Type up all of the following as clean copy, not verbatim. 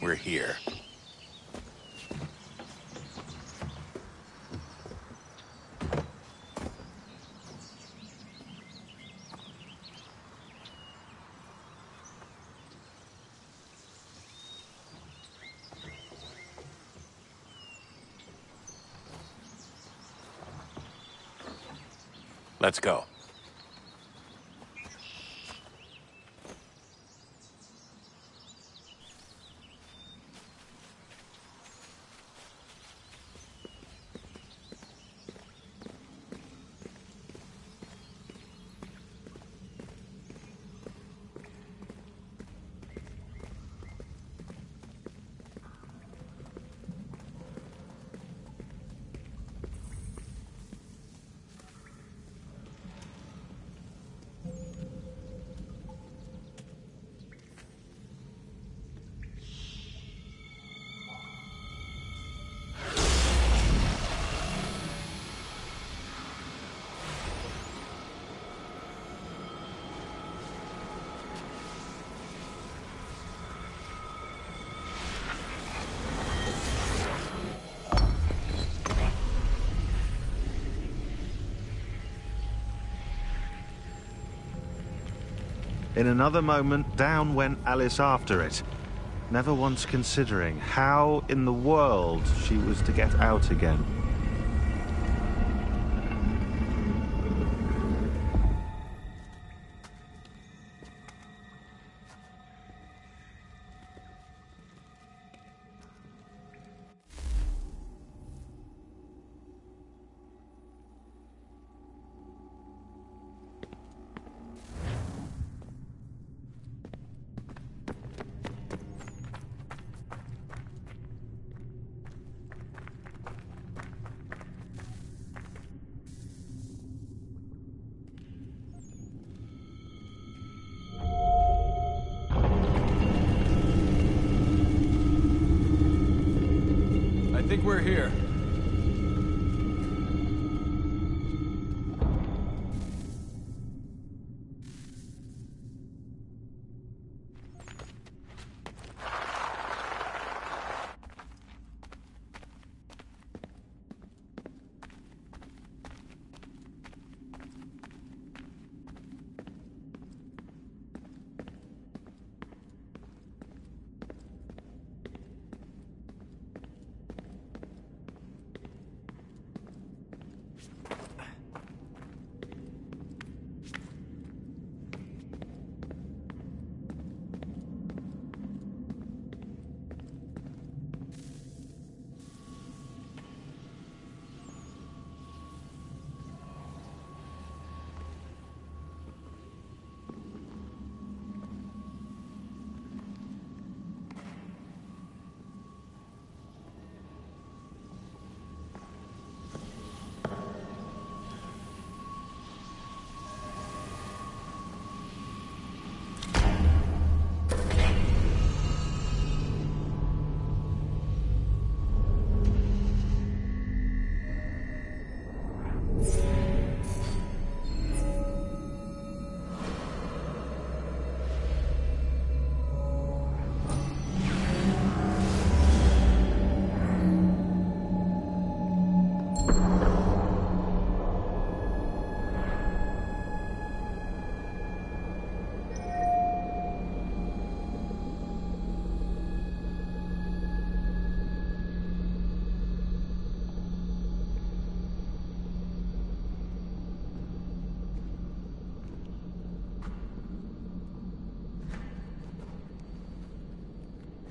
We're here. Let's go. In another moment, down went Alice after it, never once considering how in the world she was to get out again. I think we're here.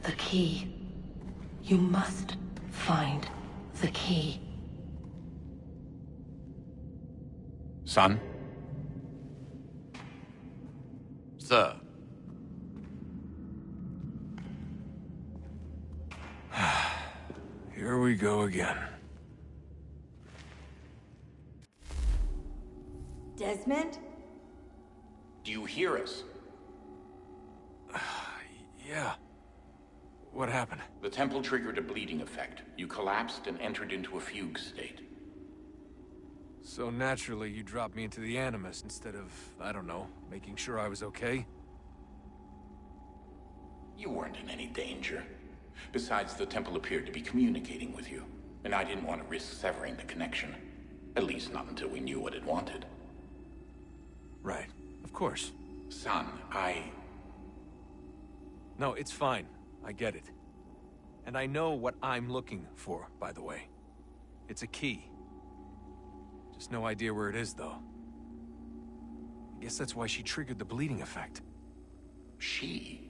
The key. You must find the key. Son? Sir. Here we go again. Desmond? Do you hear us? Yeah. What happened? The temple triggered a bleeding effect. You collapsed and entered into a fugue state. So naturally, you dropped me into the Animus instead of, I don't know, making sure I was okay? You weren't in any danger. Besides, the temple appeared to be communicating with you, and I didn't want to risk severing the connection. At least not until we knew what it wanted. Right. Of course. Son, No, it's fine. I get it. And I know what I'm looking for, by the way. It's a key. Just no idea where it is, though. Guess that's why she triggered the bleeding effect. She?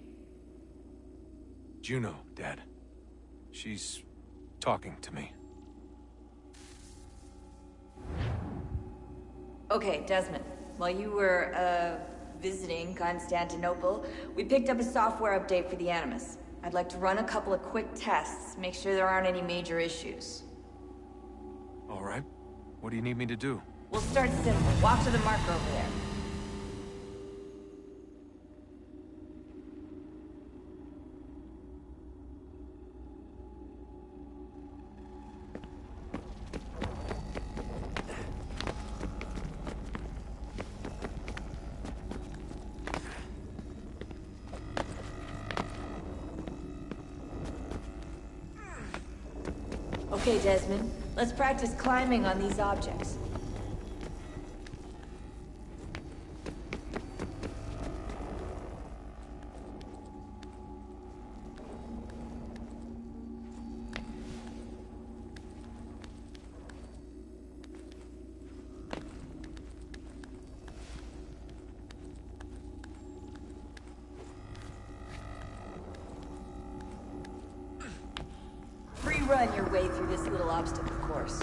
Juno, Dad. She's talking to me. Okay, Desmond. While you were, visiting Constantinople, we picked up a software update for the Animus. I'd like to run a couple of quick tests, make sure there aren't any major issues. All right. What do you need me to do? We'll start simple. Walk to the marker over there. Okay, Desmond. Let's practice climbing on these objects. Free-run your way through this little obstacle course.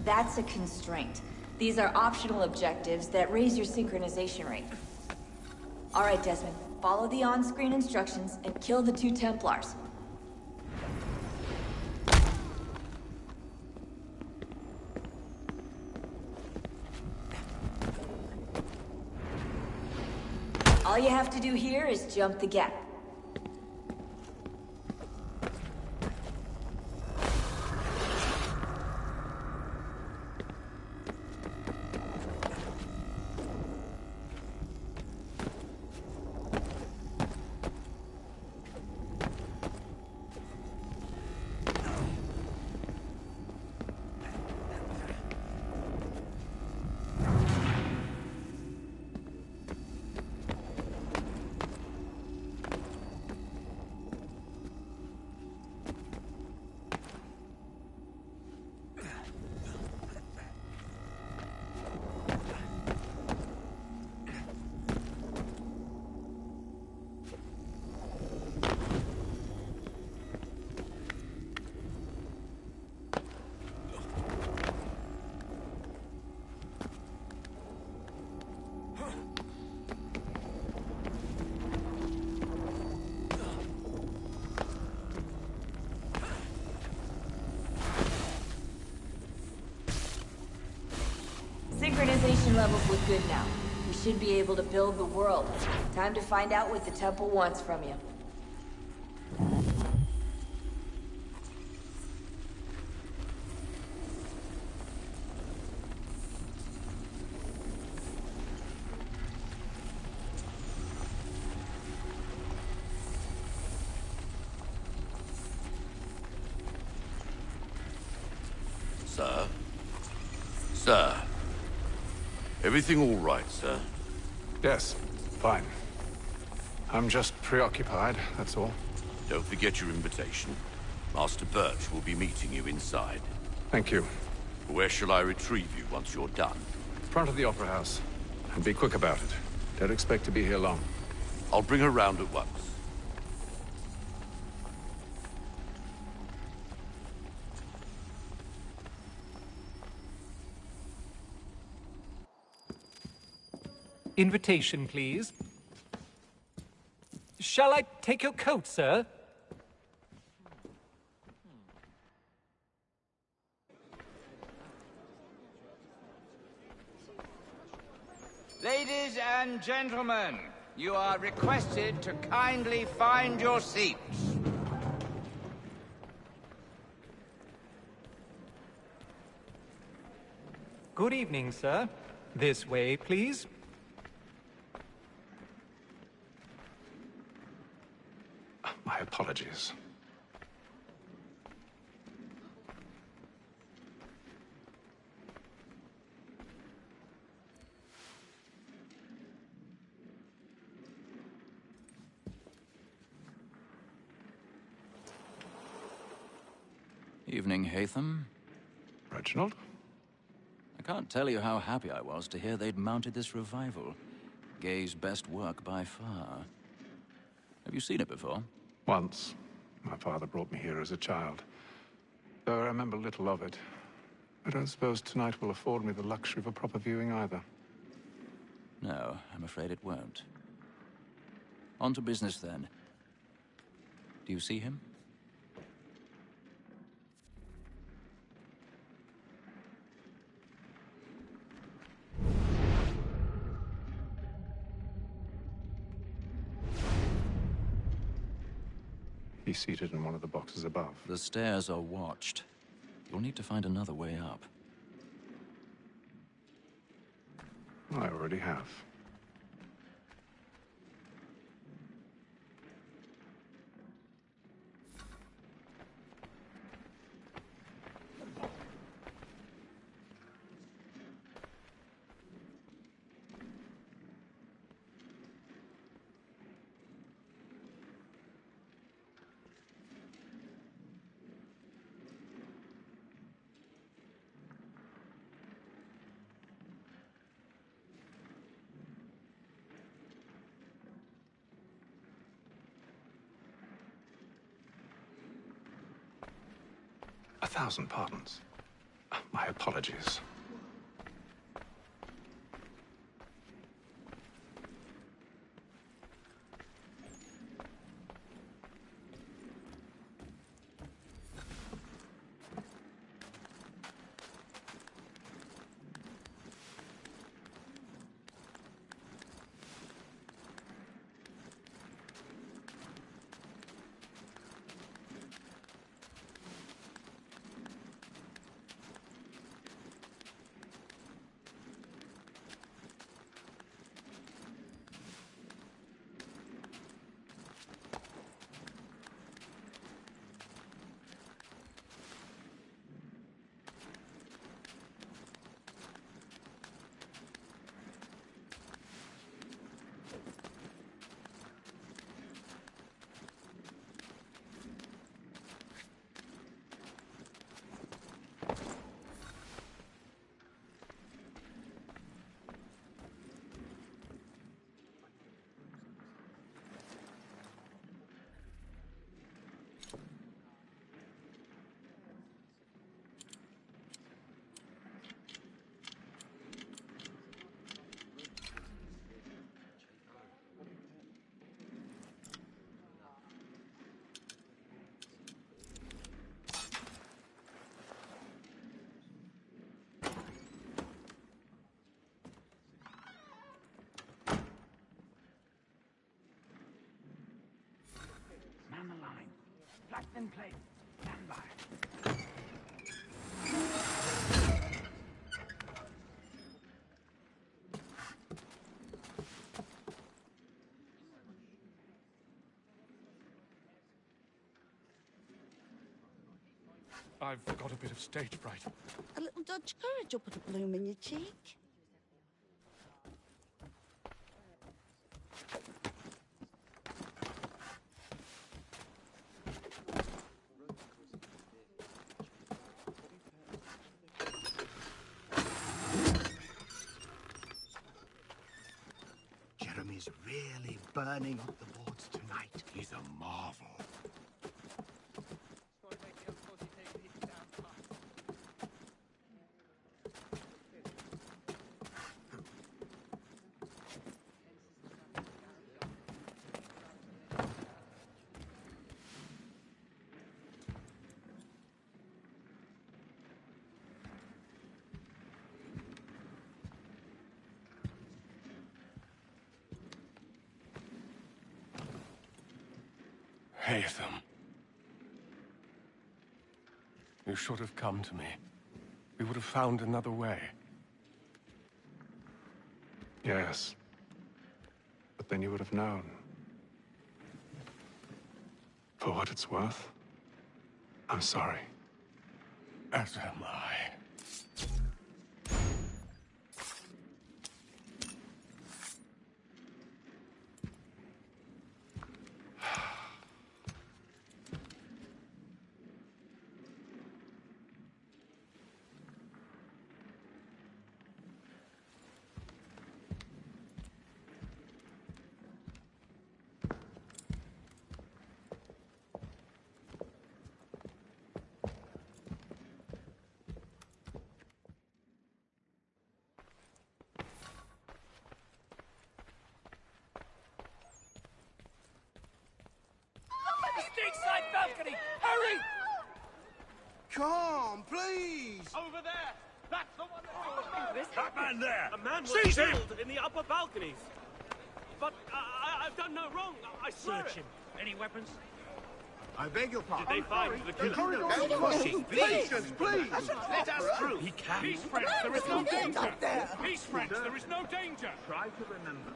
That's a constraint. These are optional objectives that raise your synchronization rate. All right, Desmond. Follow the on-screen instructions and kill the 2 Templars. All you have to do here is jump the gap. Synchronization levels look good now. We should be able to build the world. Time to find out what the temple wants from you. Sir? Sir? Everything all right, sir? Yes, fine. I'm just preoccupied, that's all. Don't forget your invitation. Master Birch will be meeting you inside. Thank you. Where shall I retrieve you once you're done? Front of the Opera House. And be quick about it. Don't expect to be here long. I'll bring her round at once. Invitation, please. Shall I take your coat, sir? Ladies and gentlemen, you are requested to kindly find your seats. Good evening, sir. This way, please. My apologies. Evening, Hatham. Reginald? I can't tell you how happy I was to hear they'd mounted this revival. Gay's best work by far. Have you seen it before? Once. My father brought me here as a child. Though I remember little of it. I don't suppose tonight will afford me the luxury of a proper viewing either. No, I'm afraid it won't. On to business then. Do you see him? He's seated in one of the boxes above. The stairs are watched. You'll need to find another way up. I already have. A thousand pardons. My apologies. Man the line. Flash in place. Stand by. I've got a bit of stage fright. A little Dutch courage will put a bloom in your cheek. Jeremy's really burning up the boards tonight. He's a marvel. Hatham. You should have come to me. We would have found another way. Yes. But then you would have known. For what it's worth, I'm sorry. As am I. Stateside balcony! Hurry! Come, please! Over there! That's the one that's... That man there! A man was Seize him! killed in the upper balconies. But I've done no wrong. I swear Search it. him. Any weapons? I beg your pardon. Did they find the killer? Patience, please! Let us through. He can. Peace, friends. There is no danger. Peace, friends. There is no danger. Try to remember.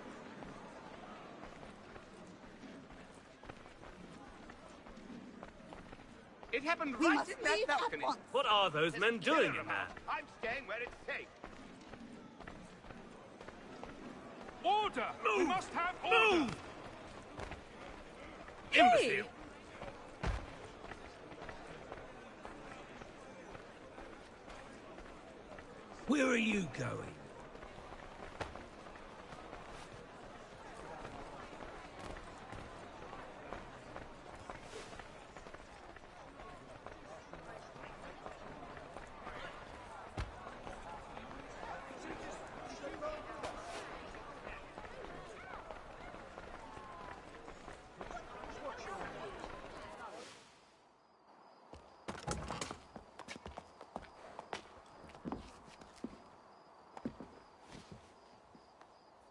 It happened We right must in that leave at balcony. once. What are those men doing in there? I'm staying where it's safe. Order! We must have order! Move! Imbecile! Where are you going?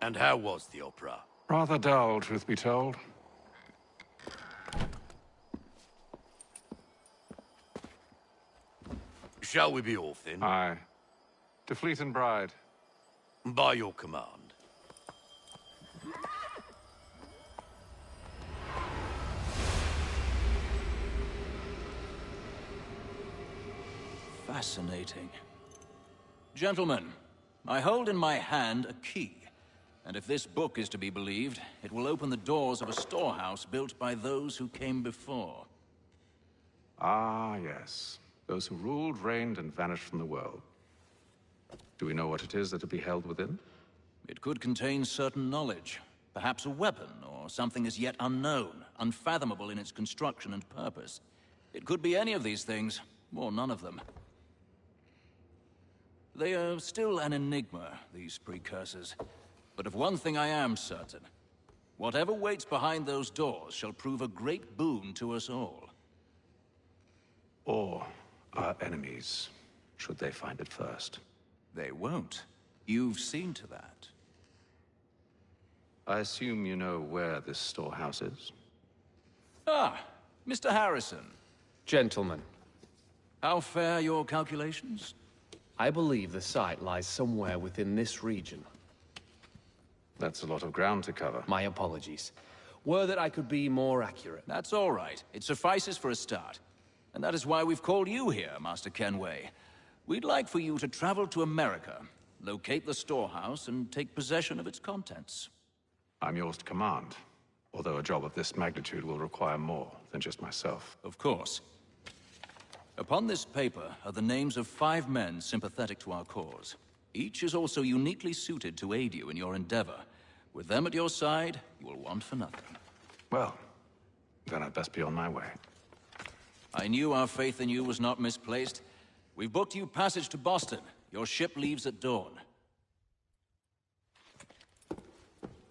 And how was the opera? Rather dull, truth be told. Shall we be off then? Aye. To Fleet and Bride. By your command. Fascinating. Gentlemen, I hold in my hand a key. And if this book is to be believed, it will open the doors of a storehouse built by those who came before. Ah, yes. Those who ruled, reigned, and vanished from the world. Do we know what it is that will be held within? It could contain certain knowledge. Perhaps a weapon, or something as yet unknown, unfathomable in its construction and purpose. It could be any of these things, or none of them. They are still an enigma, these precursors. But of one thing I am certain. Whatever waits behind those doors shall prove a great boon to us all. Or our enemies, should they find it first. They won't. You've seen to that. I assume you know where this storehouse is? Ah, Mr. Harrison. Gentlemen, How fare your calculations? I believe the site lies somewhere within this region. That's a lot of ground to cover. My apologies. Were that I could be more accurate. That's all right. It suffices for a start. And that is why we've called you here, Master Kenway. We'd like for you to travel to America, locate the storehouse, and take possession of its contents. I'm yours to command, although a job of this magnitude will require more than just myself. Of course. Upon this paper are the names of 5 men sympathetic to our cause. Each is also uniquely suited to aid you in your endeavor. With them at your side, you will want for nothing. Well, then I'd best be on my way. I knew our faith in you was not misplaced. We've booked you passage to Boston. Your ship leaves at dawn.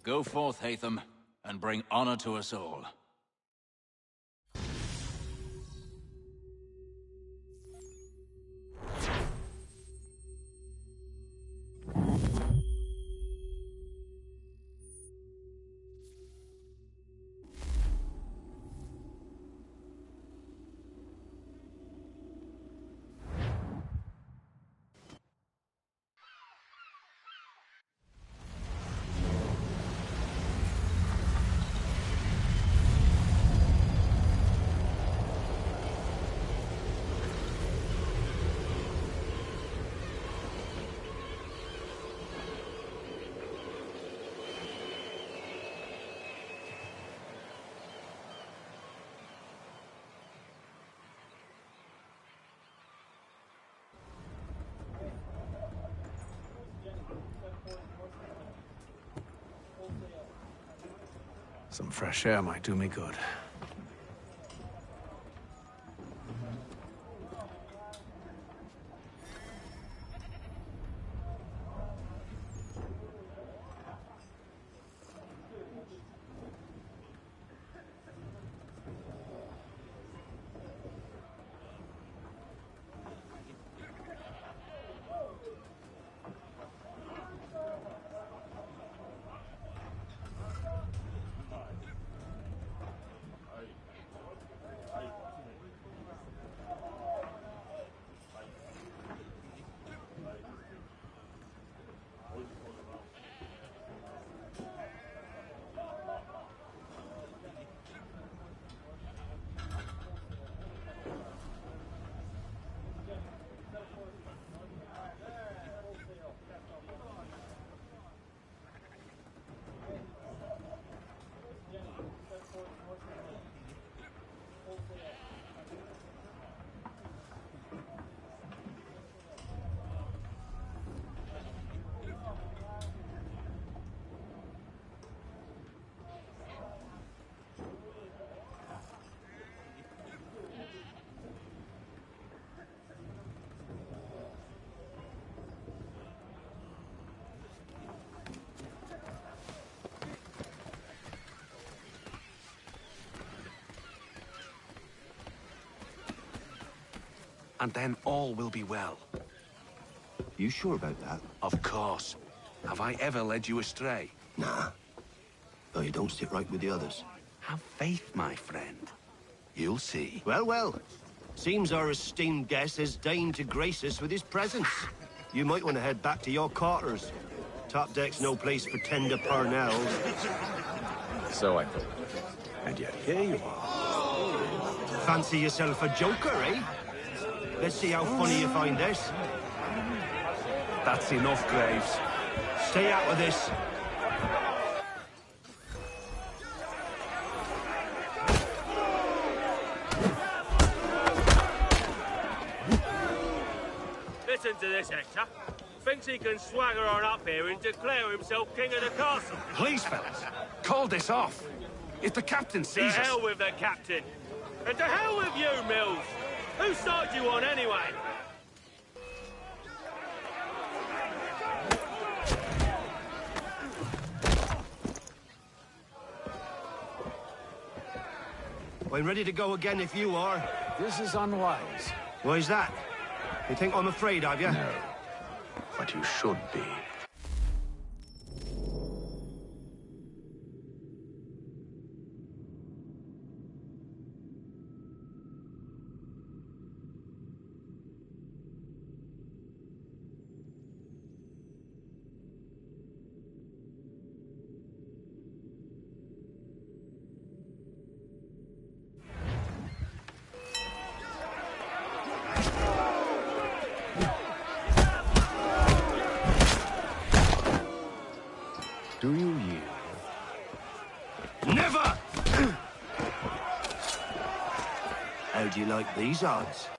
Go forth, Hatham, and bring honor to us all. Some fresh air might do me good. and then all will be well. You sure about that? Of course. Have I ever led you astray? Nah. Though you don't sit right with the others. Have faith, my friend. You'll see. Well, well. Seems our esteemed guest has deigned to grace us with his presence. You might want to head back to your quarters. Top deck's no place for tender parnells. So I thought. And yet here you are. Fancy yourself a joker, eh? Let's see how funny you find this. That's enough, Graves. Stay out of this. Listen to this, Hector. Thinks he can swagger on up here and declare himself king of the castle. Please, fellas, call this off. If the captain sees us... To hell with the captain. And to hell with you, Mills. Who started you on anyway? I'm ready to go again if you are. This is unwise. Why's that? You think I'm afraid of you? No. But you should be. Do you yield? Never! How do you like these odds?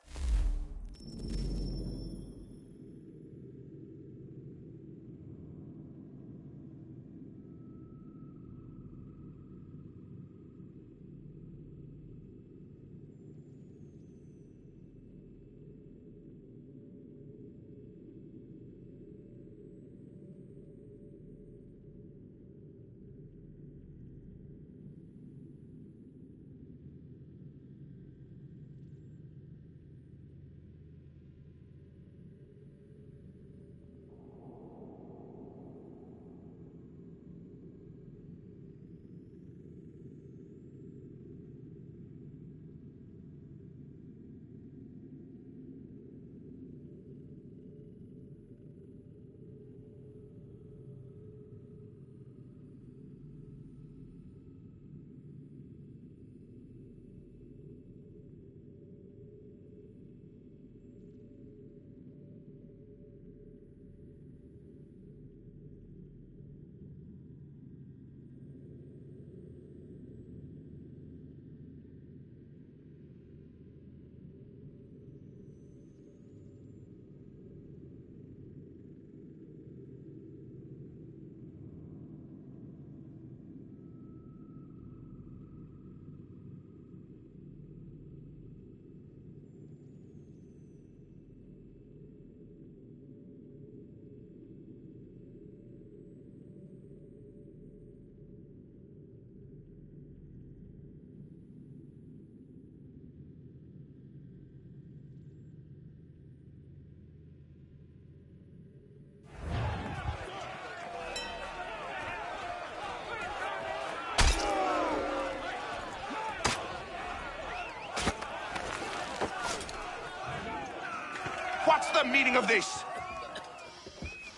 What's the meaning of this?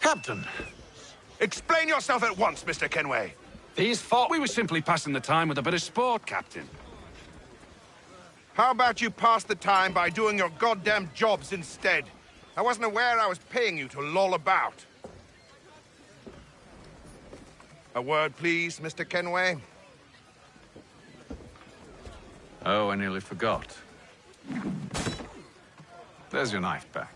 Captain! Explain yourself at once, Mr. Kenway. These thought we were simply passing the time with a bit of sport, Captain. How about you pass the time by doing your goddamn jobs instead? I wasn't aware I was paying you to loll about. A word, please, Mr. Kenway. Oh, I nearly forgot. There's your knife back.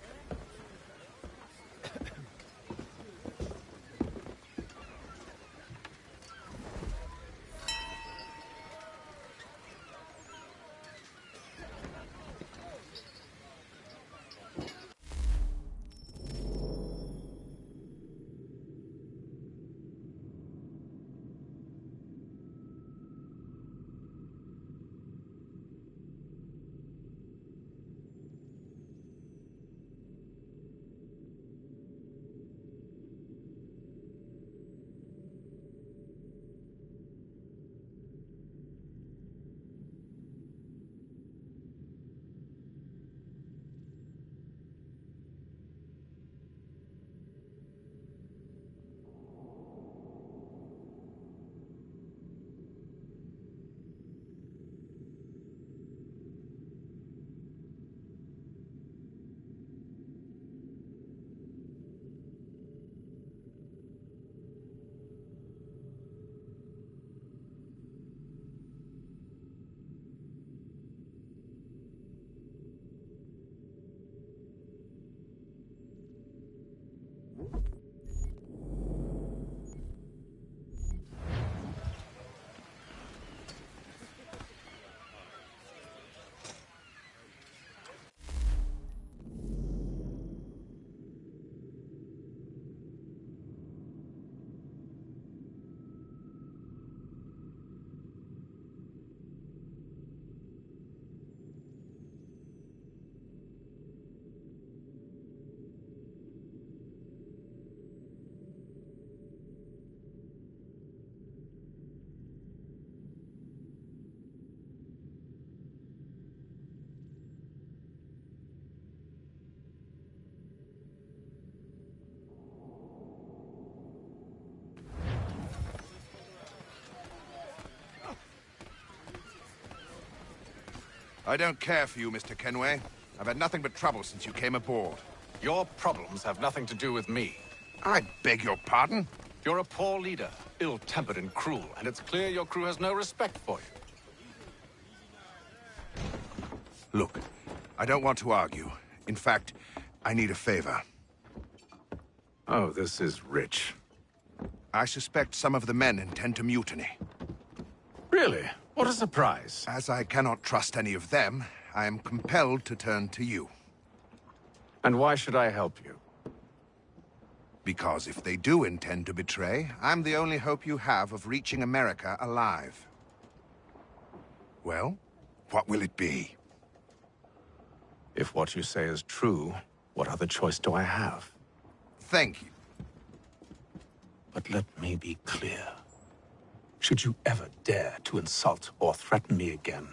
I don't care for you, Mr. Kenway. I've had nothing but trouble since you came aboard. Your problems have nothing to do with me. I beg your pardon? You're a poor leader, ill-tempered and cruel, and it's clear your crew has no respect for you. Look, I don't want to argue. In fact, I need a favor. Oh, this is rich. I suspect some of the men intend to mutiny. Really? What a surprise. As I cannot trust any of them, I am compelled to turn to you. And why should I help you? Because if they do intend to betray, I'm the only hope you have of reaching America alive. Well, what will it be? If what you say is true, what other choice do I have? Thank you. But let me be clear. Should you ever dare to insult or threaten me again,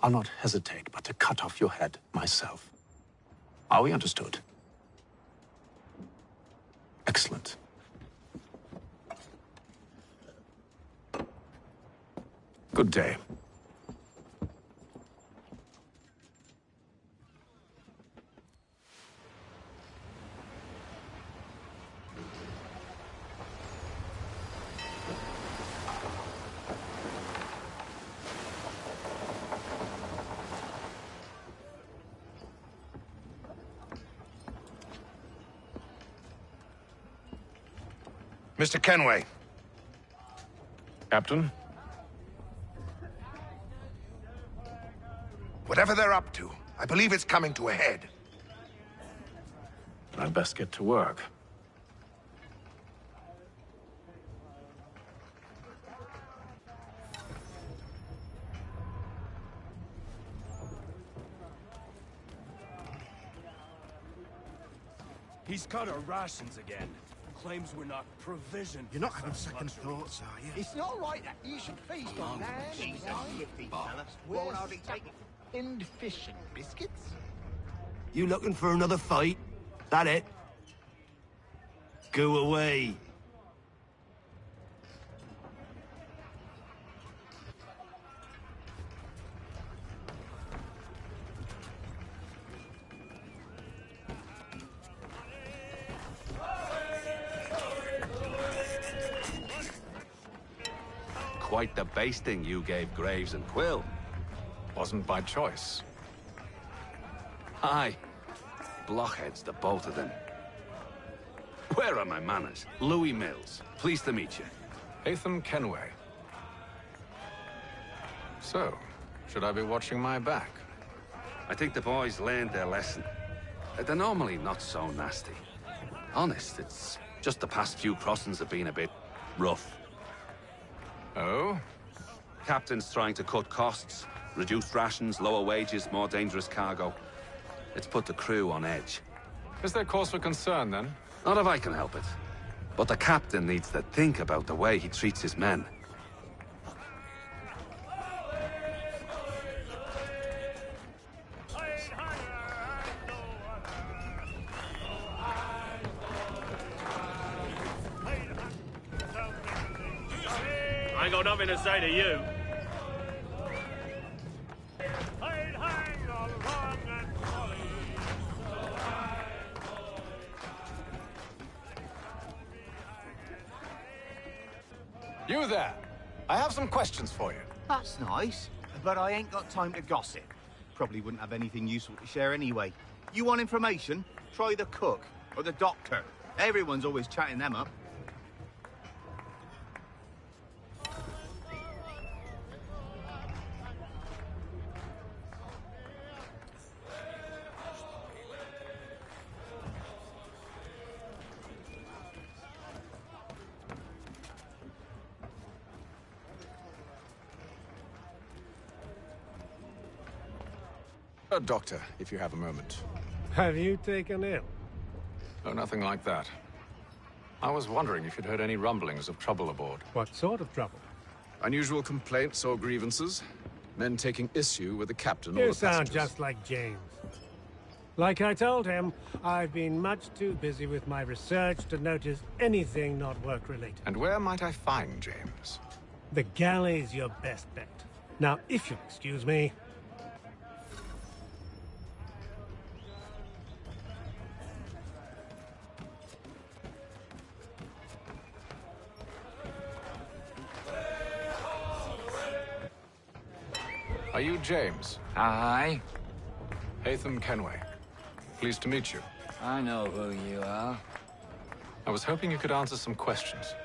I'll not hesitate but to cut off your head myself. Are we understood? Excellent. Good day. Mr. Kenway. Captain? Whatever they're up to, I believe it's coming to a head. I'd best get to work. He's cut our rations again. Claims we're not provisioned. You're not having second thoughts, are you? It's not right that you should feast on lamb. Jesus, you fella. Won't hardly take it. Tinned fish and biscuits? You looking for another fight? That it? Go away. Quite the basting you gave Graves and Quill. Wasn't by choice. Aye. Blockheads, the both of them. Where are my manners? Louis Mills. Pleased to meet you. Ethan Kenway. So, should I be watching my back? I think the boys learned their lesson. They're normally not so nasty. Honest, it's just the past few crossings have been a bit rough. Oh? Captain's trying to cut costs. Reduced rations, lower wages, more dangerous cargo. It's put the crew on edge. Is there cause for concern, then? Not if I can help it. But the captain needs to think about the way he treats his men. I ain't got nothing to say to you. You there. I have some questions for you. That's nice, but I ain't got time to gossip. Probably wouldn't have anything useful to share anyway. You want information? Try the cook or the doctor. Everyone's always chatting them up. A doctor, if you have a moment. Have you taken ill? No, nothing like that. I was wondering if you'd heard any rumblings of trouble aboard. What sort of trouble? Unusual complaints or grievances? Men taking issue with the captain or You the sound passengers? just like James. Like I told him, I've been much too busy with my research to notice anything not work-related. And where might I find James? The galley's your best bet. Now, if you'll excuse me... Are you James? Aye. Hatham Kenway. Pleased to meet you. I know who you are. I was hoping you could answer some questions.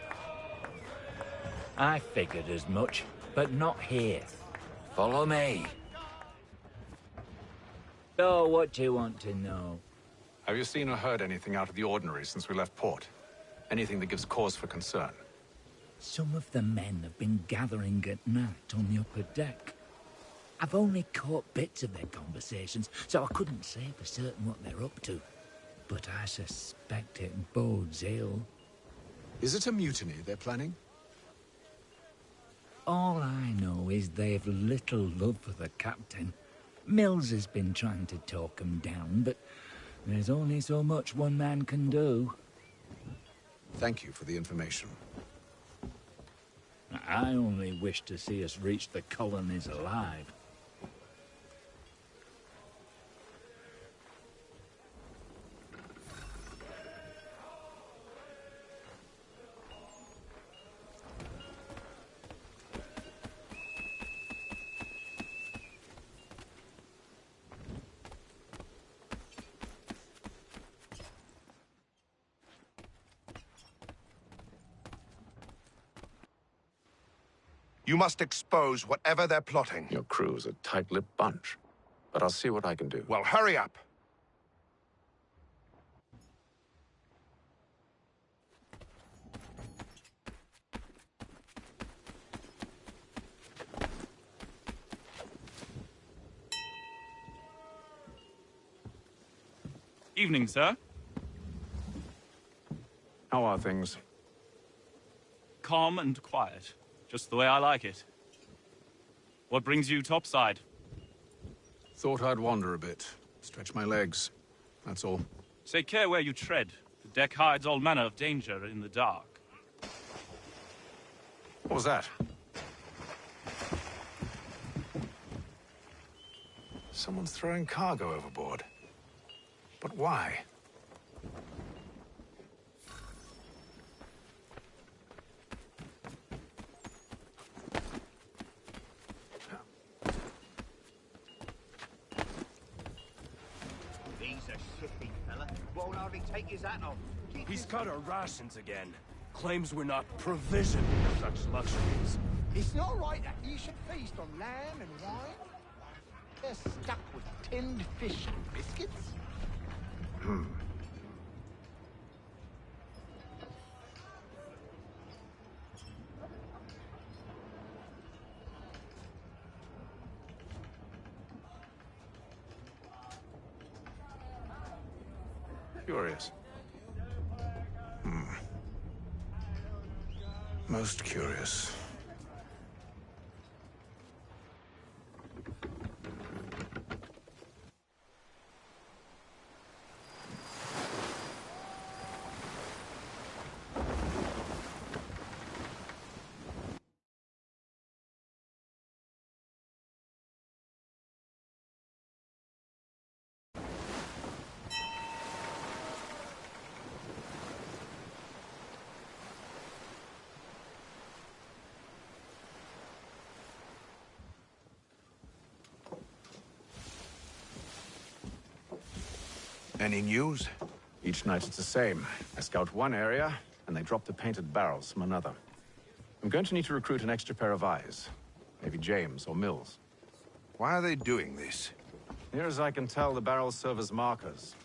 I figured as much, but not here. Follow me. So, what do you want to know? Have you seen or heard anything out of the ordinary since we left port? Anything that gives cause for concern? Some of the men have been gathering at night on the upper deck. I've only caught bits of their conversations, so I couldn't say for certain what they're up to. But I suspect it bodes ill. Is it a mutiny they're planning? All I know is they've little love for the captain. Mills has been trying to talk 'em down, but there's only so much one man can do. Thank you for the information. I only wish to see us reach the colonies alive. You must expose whatever they're plotting. Your crew's a tight-lipped bunch, but I'll see what I can do. Well, hurry up. Evening, sir. How are things? Calm and quiet. Just the way I like it. What brings you topside? Thought I'd wander a bit. Stretch my legs. That's all. Take care where you tread. The deck hides all manner of danger in the dark. What was that? Someone's throwing cargo overboard. But why? Take his hat off. He's cut our rations again. Claims we're not provisioned with such luxuries. It's not right that you should feast on lamb and wine. They're stuck with tinned fish and biscuits. Curious. Most curious. Any news? Each night it's the same. I scout one area, and they drop the painted barrels from another. I'm going to need to recruit an extra pair of eyes. Maybe James or Mills. Why are they doing this? Near as I can tell, the barrels serve as markers.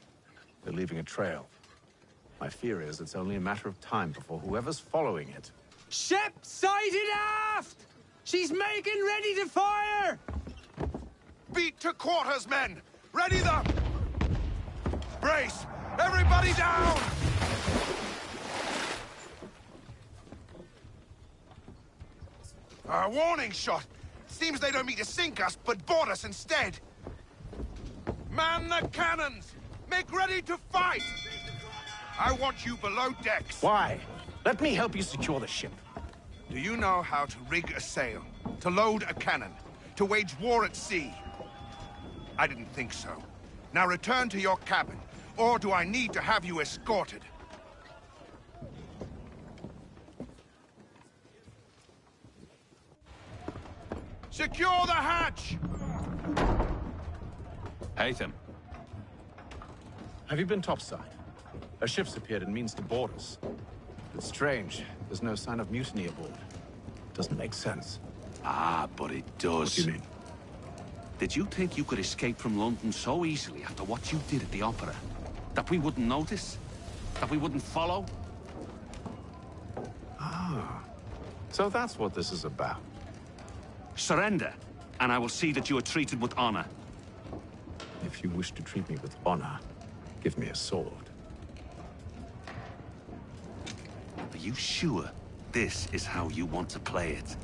They're leaving a trail. My fear is it's only a matter of time before whoever's following it... Ship sighted aft! She's making ready to fire! Beat to quarters, men! Ready the... Brace! Everybody down! A warning shot! Seems they don't mean to sink us, but board us instead! Man the cannons! Make ready to fight! I want you below decks. Why? Let me help you secure the ship. Do you know how to rig a sail? To load a cannon? To wage war at sea? I didn't think so. Now return to your cabin. Or do I need to have you escorted? Secure the hatch! Haytham. Have you been topside? A ship's appeared and means to board us. It's strange. There's no sign of mutiny aboard. Doesn't make sense. Ah, but it does. What do you mean? Did you think you could escape from London so easily after what you did at the Opera? That we wouldn't notice? That we wouldn't follow? Ah. So that's what this is about. Surrender, and I will see that you are treated with honor. If you wish to treat me with honor, give me a sword. Are you sure this is how you want to play it?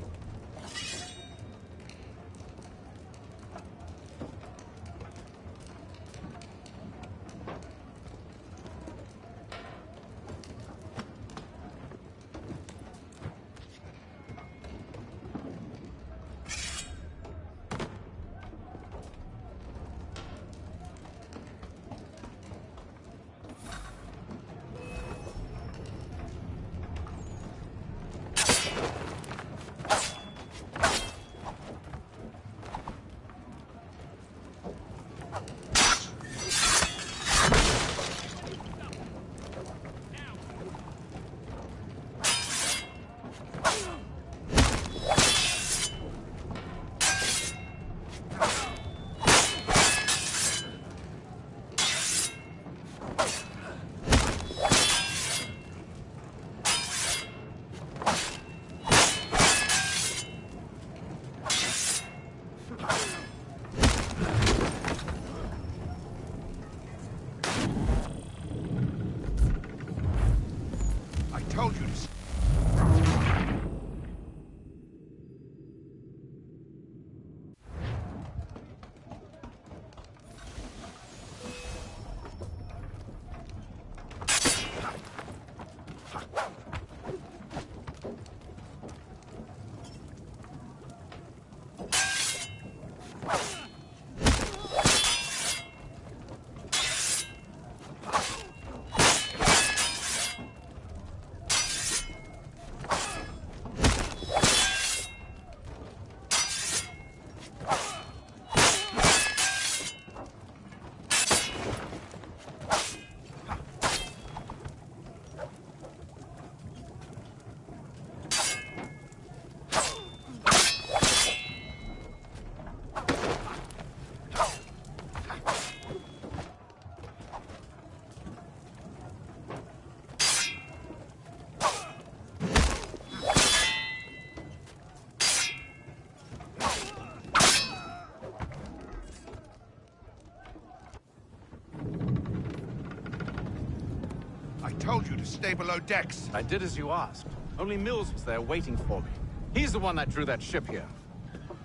I told you to stay below decks. I did as you asked. Only Mills was there waiting for me. He's the one that drew that ship here.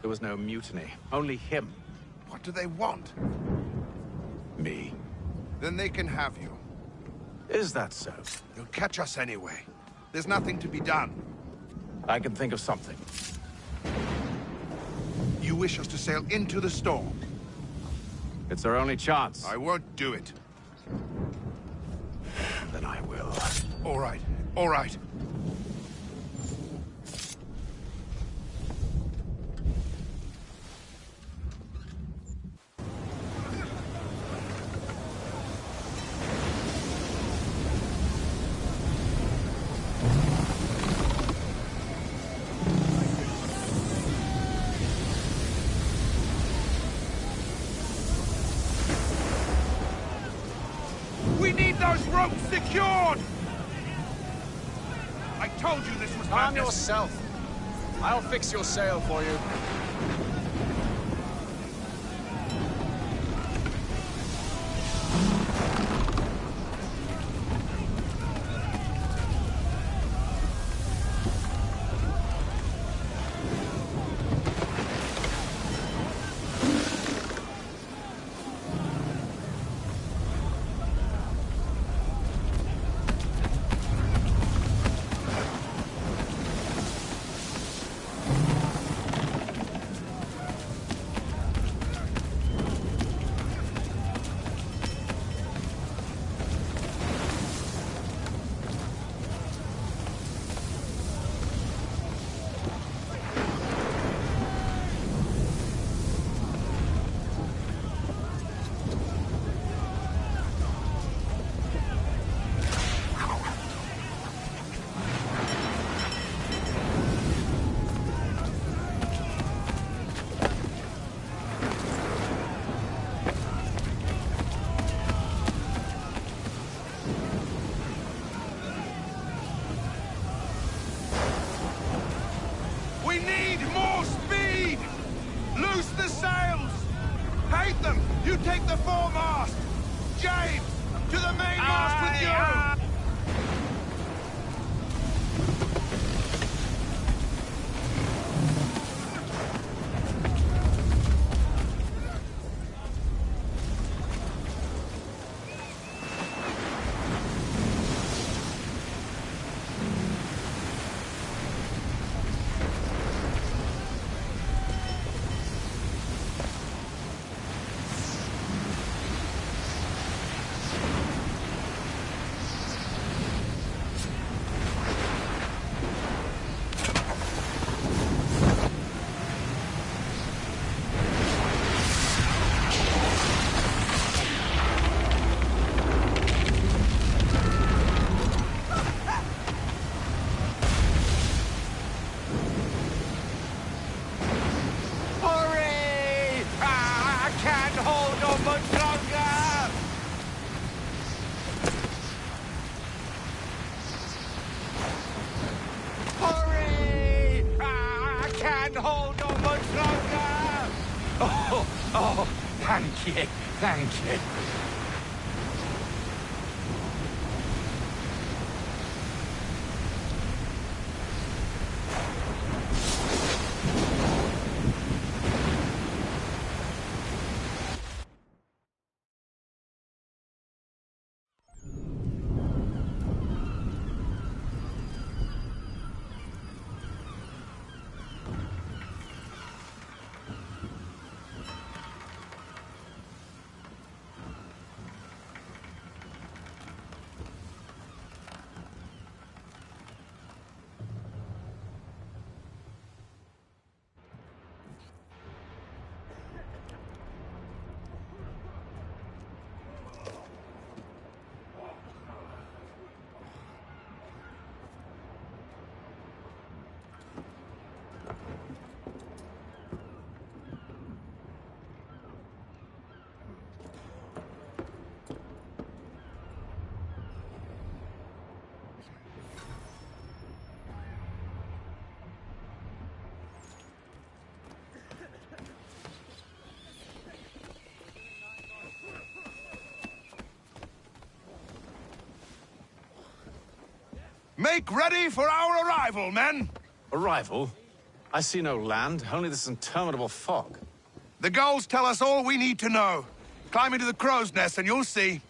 There was no mutiny, only him. What do they want? Me. Then they can have you. Is that so? They'll catch us anyway. There's nothing to be done. I can think of something. You wish us to sail into the storm? It's our only chance. I won't do it. Then I will. All right, all right. We need those ropes secured! I told you this was Calm madness. yourself. I'll fix your sail for you. foremast! James, to the mainmast with you! Thank you. Make ready for our arrival, men! Arrival? I see no land, only this interminable fog. The gulls tell us all we need to know. Climb into the crow's nest and you'll see.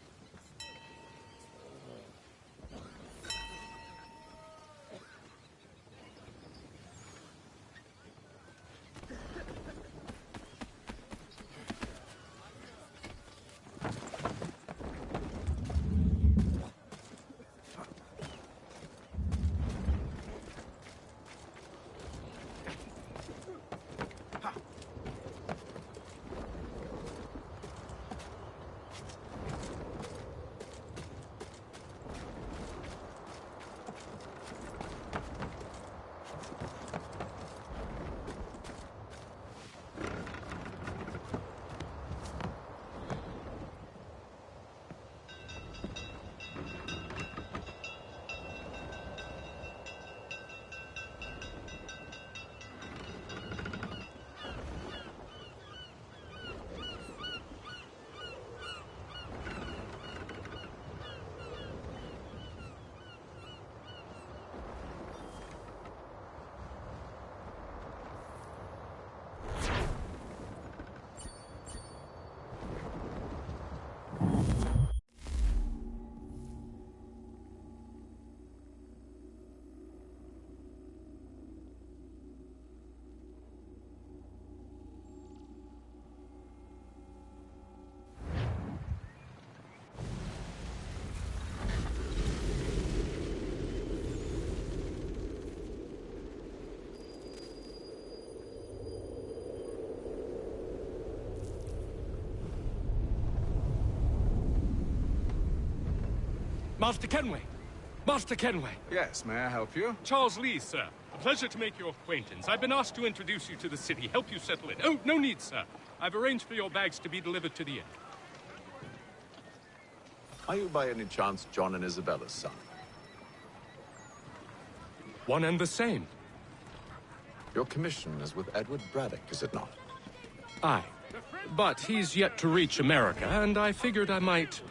Master Kenway! Master Kenway! Yes, may I help you? Charles Lee, sir. A pleasure to make your acquaintance. I've been asked to introduce you to the city, help you settle in. Oh, no need, sir. I've arranged for your bags to be delivered to the inn. Are you by any chance John and Isabella's son? One and the same. Your commission is with Edward Braddock, is it not? Aye. But he's yet to reach America, and I figured I might...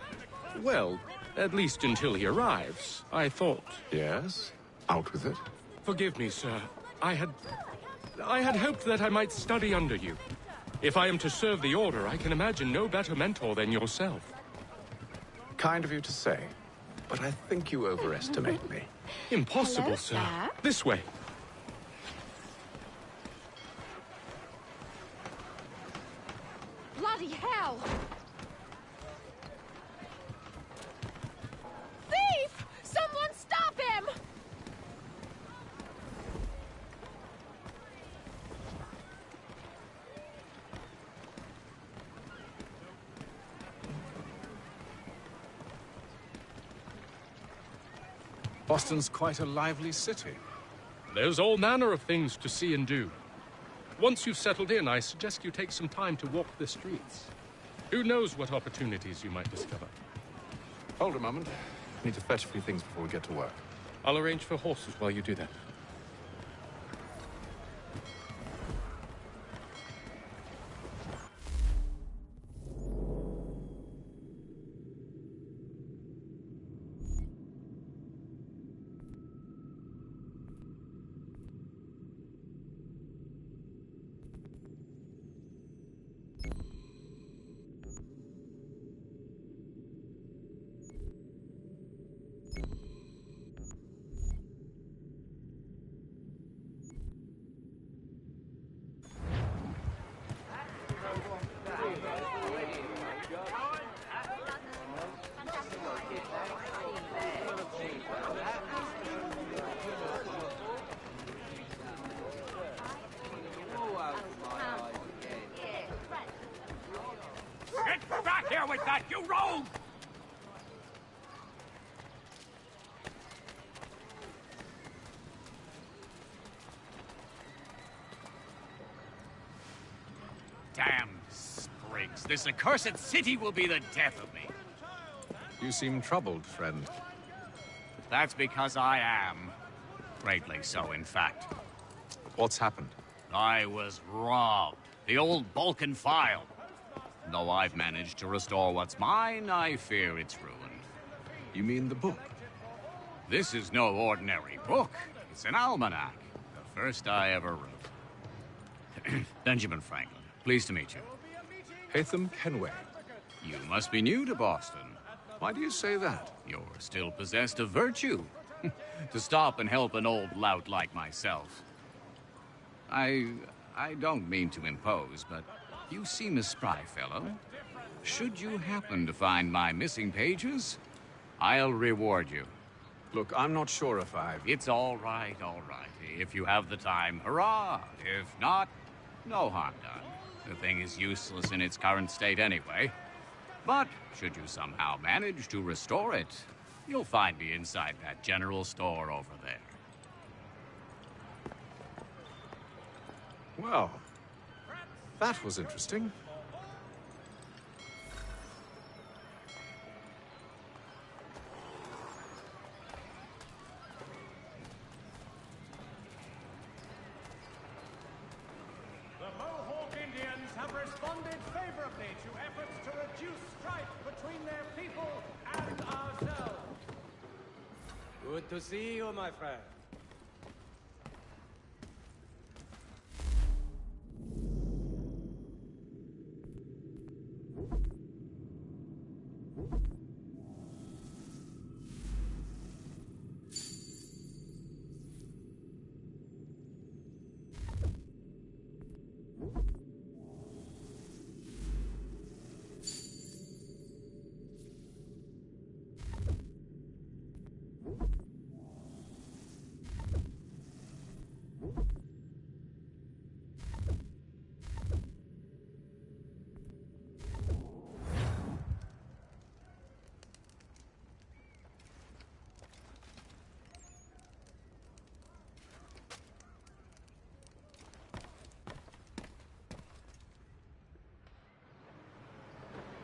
Well, at least until he arrives, I thought... Yes? Out with it. Forgive me, sir. I had hoped that I might study under you. If I am to serve the Order, I can imagine no better mentor than yourself. Kind of you to say, but I think you overestimate me. Impossible, Hello, sir. sir. This way. Bloody hell! Thief! Someone stop him! Boston's quite a lively city. There's all manner of things to see and do. Once you've settled in, I suggest you take some time to walk the streets. Who knows what opportunities you might discover. Hold a moment. I need to fetch a few things before we get to work. I'll arrange for horses while you do that. Get back here with that, you rogue! Damn sprigs. This accursed city will be the death of me. You seem troubled, friend. That's because I am. Greatly so, in fact. What's happened? I was robbed. The old Balkan file. Though I've managed to restore what's mine, I fear it's ruined. You mean the book? This is no ordinary book. It's an almanac. The first I ever wrote. Benjamin Franklin. Pleased to meet you. Hatham Kenway. You must be new to Boston. Why do you say that? You're still possessed of virtue. To stop and help an old lout like myself. I don't mean to impose, but you seem a spry fellow. Should you happen to find my missing pages, I'll reward you. Look, I'm not sure if I've... It's all right, all right. If you have the time, hurrah. If not, no harm done. The thing is useless in its current state anyway. But should you somehow manage to restore it, you'll find me inside that general store over there. Well, that was interesting. The Mohawk Indians have responded favorably to efforts to reduce strife between their people and ourselves. Good to see you, my friend.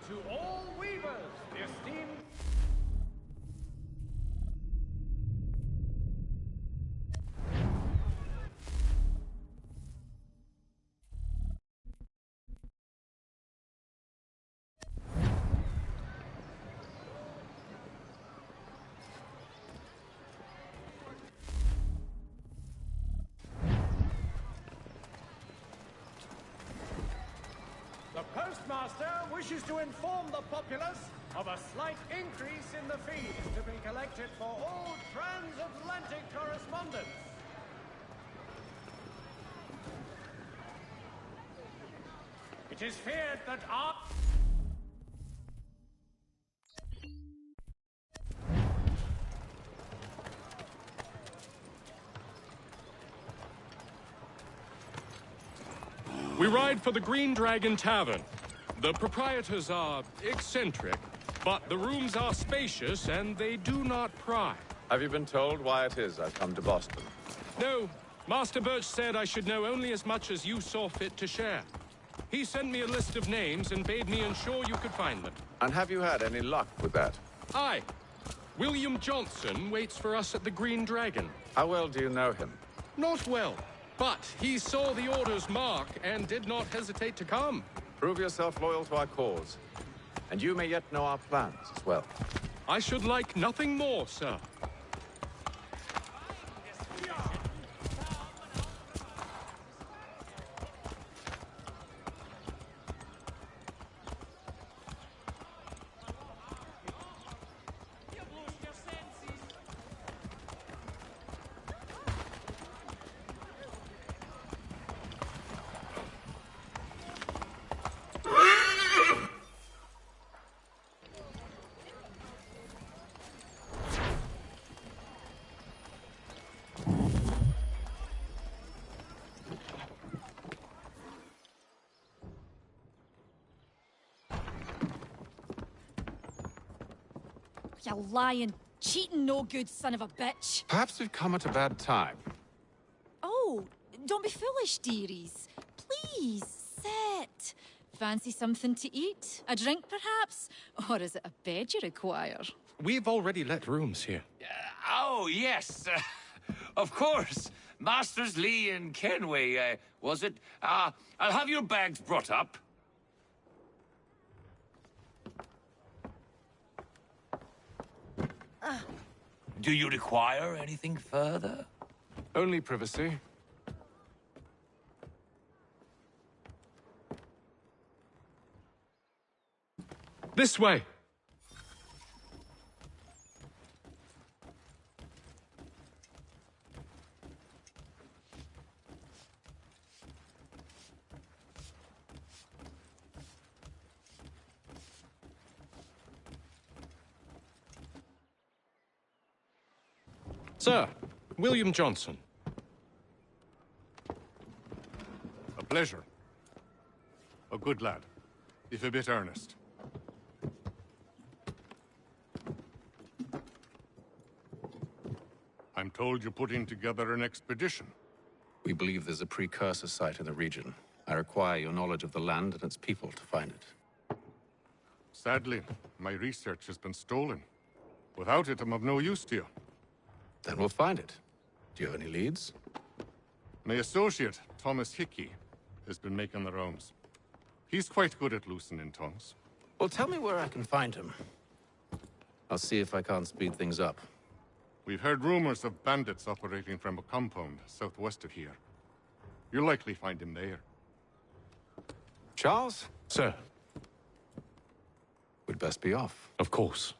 To all weavers, the esteemed postmaster wishes to inform the populace of a slight increase in the fees to be collected for all transatlantic correspondence. It is feared that our... We ride for the Green Dragon Tavern. The proprietors are eccentric, but the rooms are spacious and they do not pry. Have you been told why it is I've come to Boston? No, Master Birch said I should know only as much as you saw fit to share. He sent me a list of names and bade me ensure you could find them. And have you had any luck with that? Aye. William Johnson waits for us at the Green Dragon. How well do you know him? Not well, but he saw the order's mark and did not hesitate to come. Prove yourself loyal to our cause, and you may yet know our plans as well. I should like nothing more, sir. You lying, cheating, no good son of a bitch. Perhaps we've come at a bad time. Oh, don't be foolish, dearies. Please, sit. Fancy something to eat? A drink, perhaps? Or is it a bed you require? We've already let rooms here. Oh, yes. Of course. Masters Lee and Kenway, was it? I'll have your bags brought up. Do you require anything further? Only privacy. This way. Sir, William Johnson. A pleasure. A good lad, if a bit earnest. I'm told you're putting together an expedition. We believe there's a precursor site in the region. I require your knowledge of the land and its people to find it. Sadly, my research has been stolen. Without it, I'm of no use to you. Then we'll find it. Do you have any leads? My associate, Thomas Hickey, has been making the rounds. He's quite good at loosening tongues. Well, tell me where I can find him. I'll see if I can't speed things up. We've heard rumors of bandits operating from a compound southwest of here. You'll likely find him there. Charles? Sir. We'd best be off. Of course.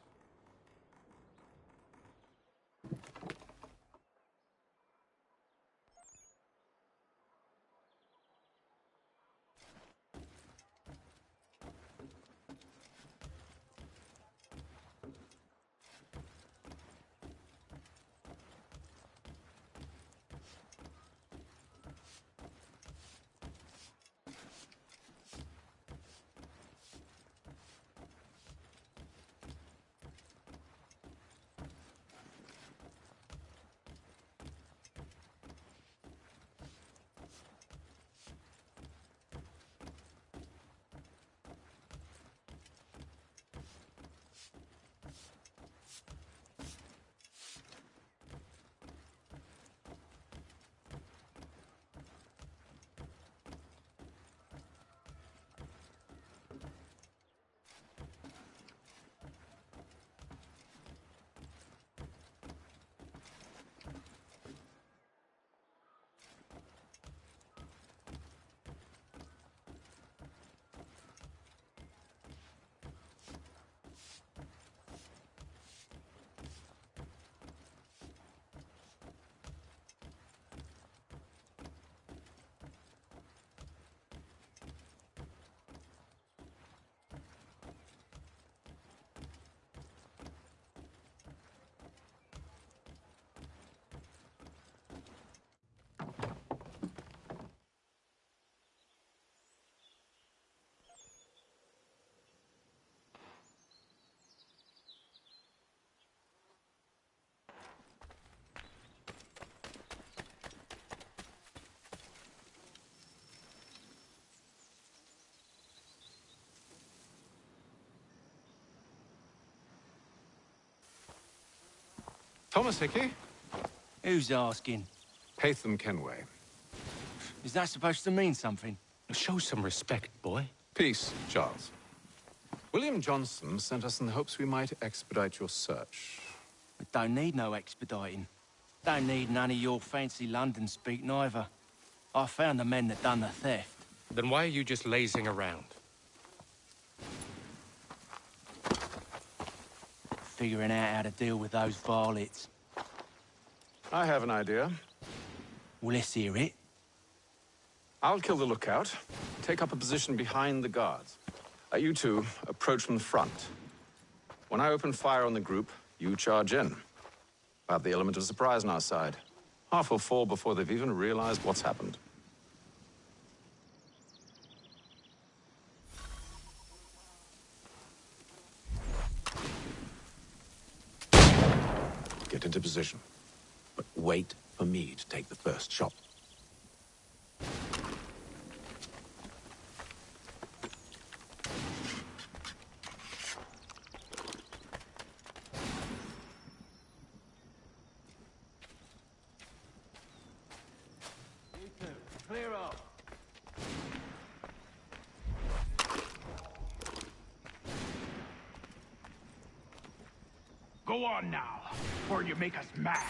Thomas Hickey? Who's asking? Haytham Kenway. Is that supposed to mean something? Show some respect, boy. Peace, Charles. William Johnson sent us in the hopes we might expedite your search. I don't need no expediting. Don't need none of your fancy London speak neither. I found the men that done the theft. Then why are you just lazing around? Figuring out how to deal with those varlets. I have an idea. Well, let's hear it. I'll kill the lookout, take up a position behind the guards. You two approach from the front. When I open fire on the group, you charge in. I have the element of surprise on our side. Half will fall before they've even realized what's happened. Get into position, but wait for me to take the first shot. Clear up. Go on now, before you make us mad.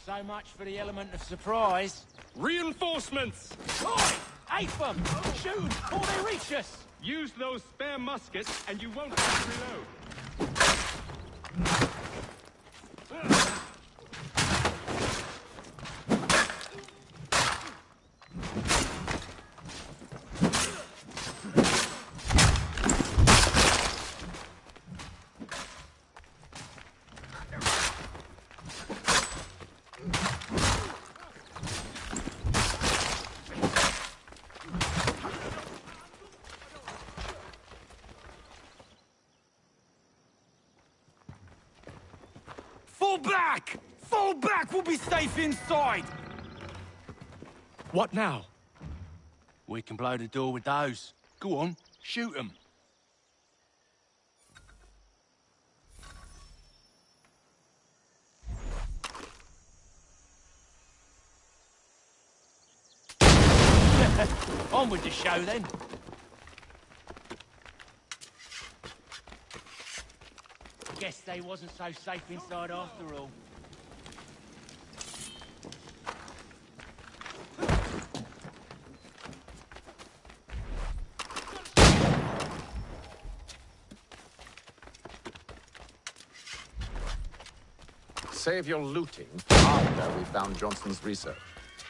So much for the element of surprise. Reinforcements! Oi! Ape them! Shoot them before they reach us! Use those spare muskets, and you won't have to reload. Fall back! Fall back! We'll be safe inside! What now? We can blow the door with those. Go on, shoot them. On with the show, then. Guess they wasn't so safe inside after all. Save your looting after we found Johnson's research.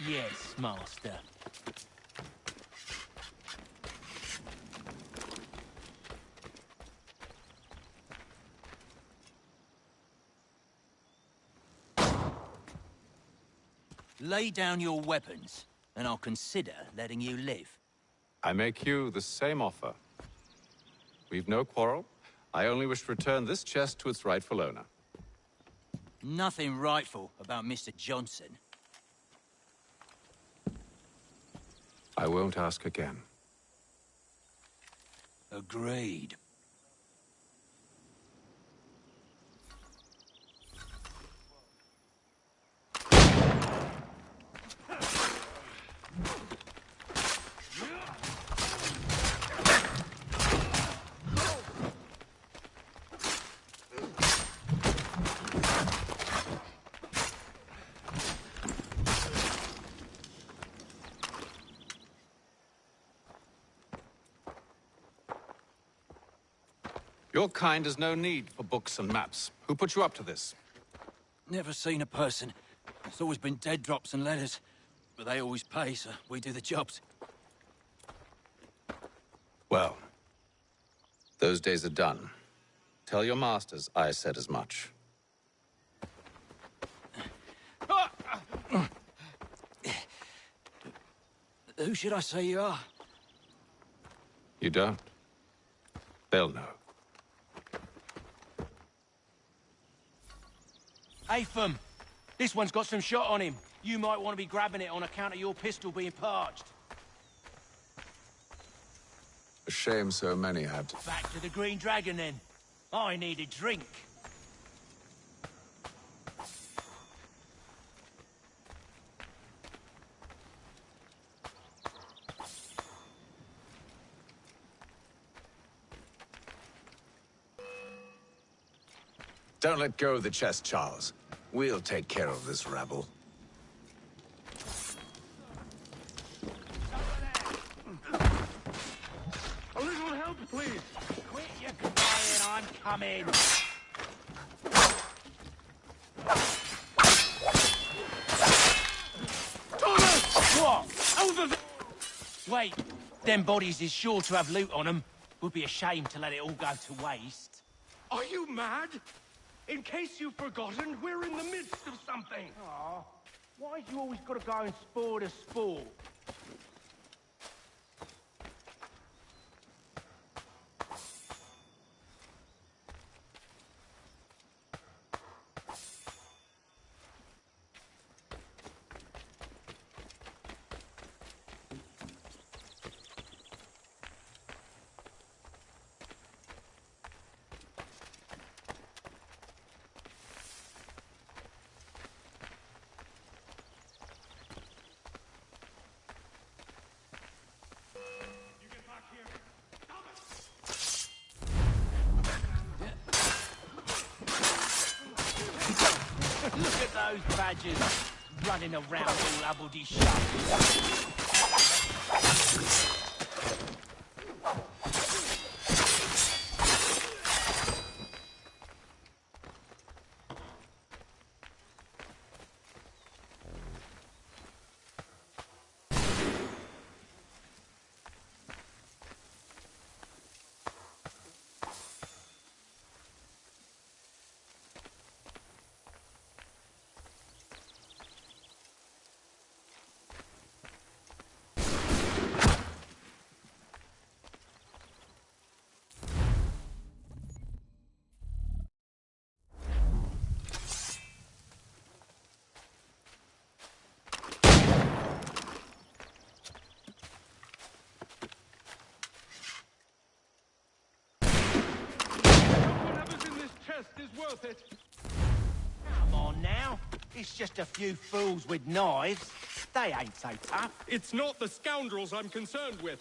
Yes, Master. Lay down your weapons, and I'll consider letting you live. I make you the same offer. We've no quarrel. I only wish to return this chest to its rightful owner. Nothing rightful about Mr. Johnson. I won't ask again. Agreed. Your kind has no need for books and maps. Who put you up to this? Never seen a person. It's always been dead drops and letters. But they always pay, so we do the jobs. Well, those days are done. Tell your masters I said as much. Who should I say you are? You don't. They'll know. Atham, this one's got some shot on him. You might want to be grabbing it on account of your pistol being parched. A shame so many had. Back to the Green Dragon, then. I need a drink. Don't let go of the chest, Charles. We'll take care of this rabble. A little help, please. Quit your crying, I'm coming. Thomas! What? Over there! Wait, them bodies is sure to have loot on them. Would be a shame to let it all go to waste. Are you mad? In case you've forgotten, we're in the midst of something. Aw, why you always gotta go and spoil the sport? Look at those badgers running around all hubbledy shut. Is worth it. Come on now. It's just a few fools with knives. They ain't so tough. It's not the scoundrels I'm concerned with.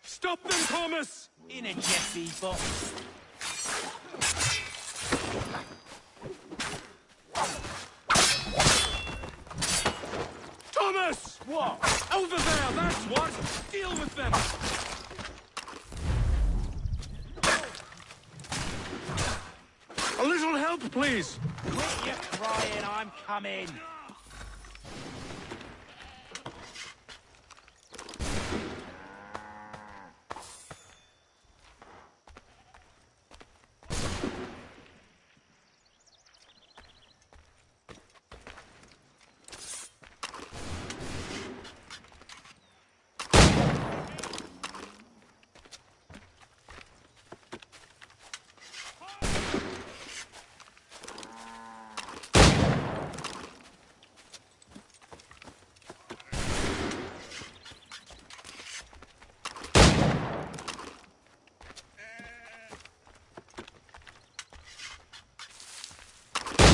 Stop them, Thomas! In a Jeffy box. Thomas! What? Over there, that's what! Deal with them! A little help, please! Quit your crying, I'm coming.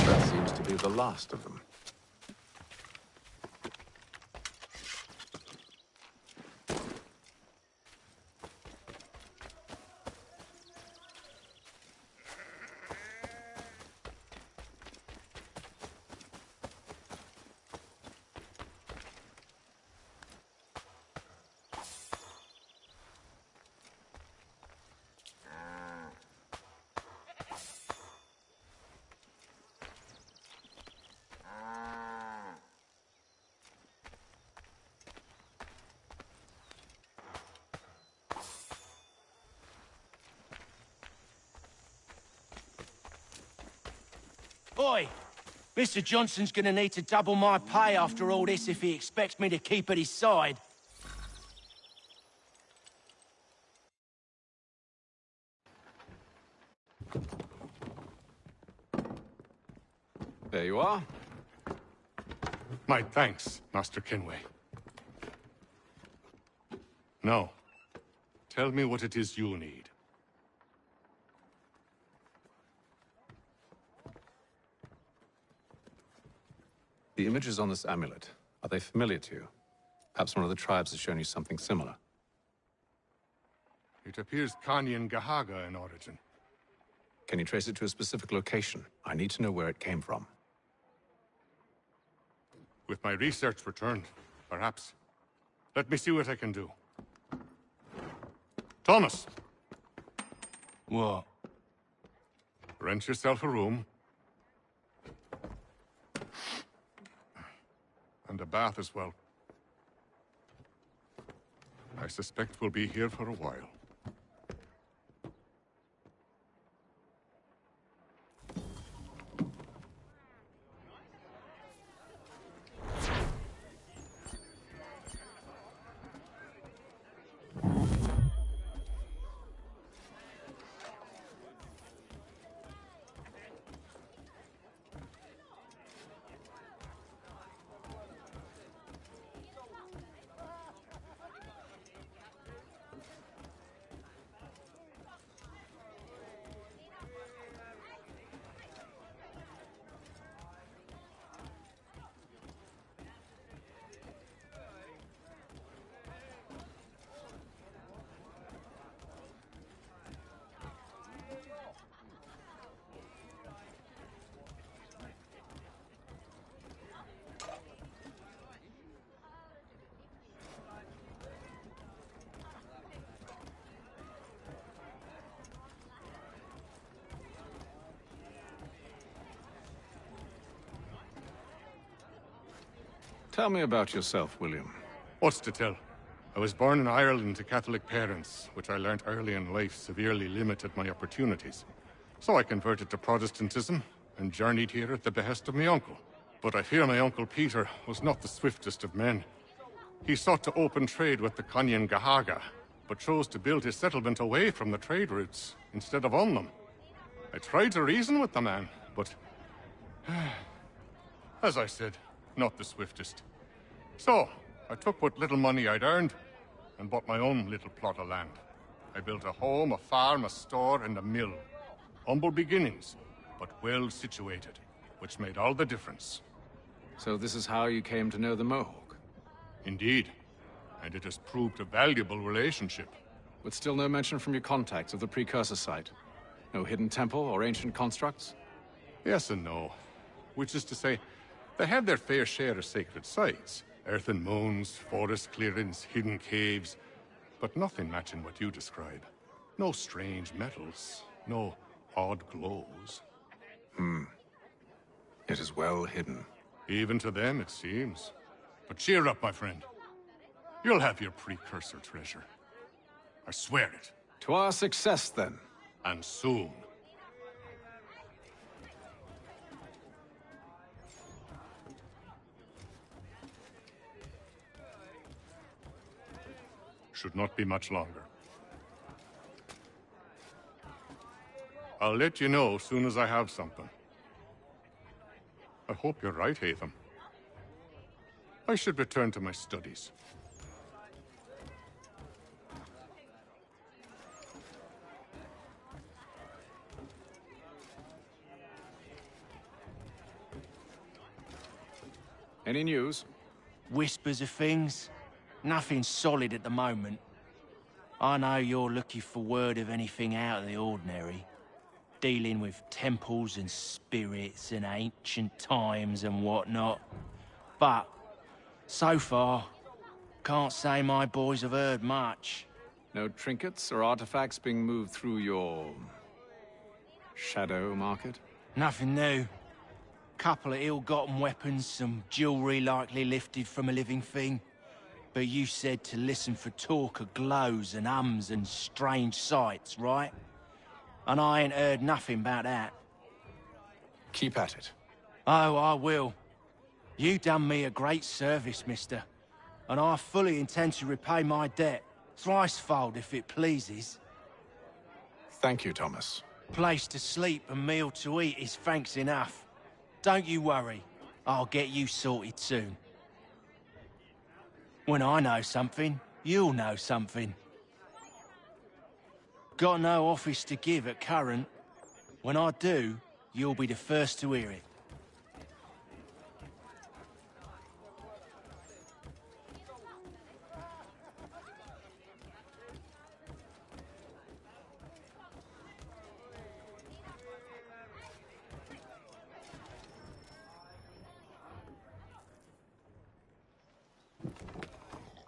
That seems to be the last of them. Oi! Mr. Johnson's gonna need to double my pay after all this if he expects me to keep at his side. There you are. My thanks, Master Kenway. Now, tell me what it is you need. The images on this amulet, are they familiar to you? Perhaps one of the tribes has shown you something similar. It appears Kanyan Gahaga in origin. Can you trace it to a specific location? I need to know where it came from. With my research returned, perhaps. Let me see what I can do. Thomas! What? Rent yourself a room. And a bath as well. I suspect we'll be here for a while. Tell me about yourself, William. What's to tell? I was born in Ireland to Catholic parents, which I learnt early in life severely limited my opportunities. So I converted to Protestantism and journeyed here at the behest of my uncle. But I fear my uncle Peter was not the swiftest of men. He sought to open trade with the Kanyan Gahaga, but chose to build his settlement away from the trade routes instead of on them. I tried to reason with the man, but... as I said, not the swiftest. So, I took what little money I'd earned and bought my own little plot of land. I built a home, a farm, a store, and a mill. Humble beginnings, but well situated, which made all the difference. So this is how you came to know the Mohawk? Indeed. And it has proved a valuable relationship. With still no mention from your contacts of the precursor site? No hidden temple or ancient constructs? Yes and no. Which is to say, they have their fair share of sacred sites. Earthen mounds, forest clearings, hidden caves. But nothing matching what you describe. No strange metals, no odd glows. It is well hidden. Even to them, it seems. But cheer up, my friend. You'll have your precursor treasure. I swear it. To our success, then. And soon. Should not be much longer. I'll let you know as soon as I have something. I hope you're right, Hatham. I should return to my studies. Any news? Whispers of things. Nothing solid at the moment. I know you're looking for word of anything out of the ordinary. Dealing with temples and spirits and ancient times and whatnot. But, so far, can't say my boys have heard much. No trinkets or artifacts being moved through your... shadow market? Nothing new. Couple of ill-gotten weapons, some jewelry likely lifted from a living thing. But you said to listen for talk of glows and hums and strange sights, right? And I ain't heard nothing about that. Keep at it. Oh, I will. You done me a great service, mister. And I fully intend to repay my debt. Thricefold, if it pleases. Thank you, Thomas. Place to sleep and meal to eat is thanks enough. Don't you worry. I'll get you sorted soon. When I know something, you'll know something. Got no office to give at current. When I do, you'll be the first to hear it.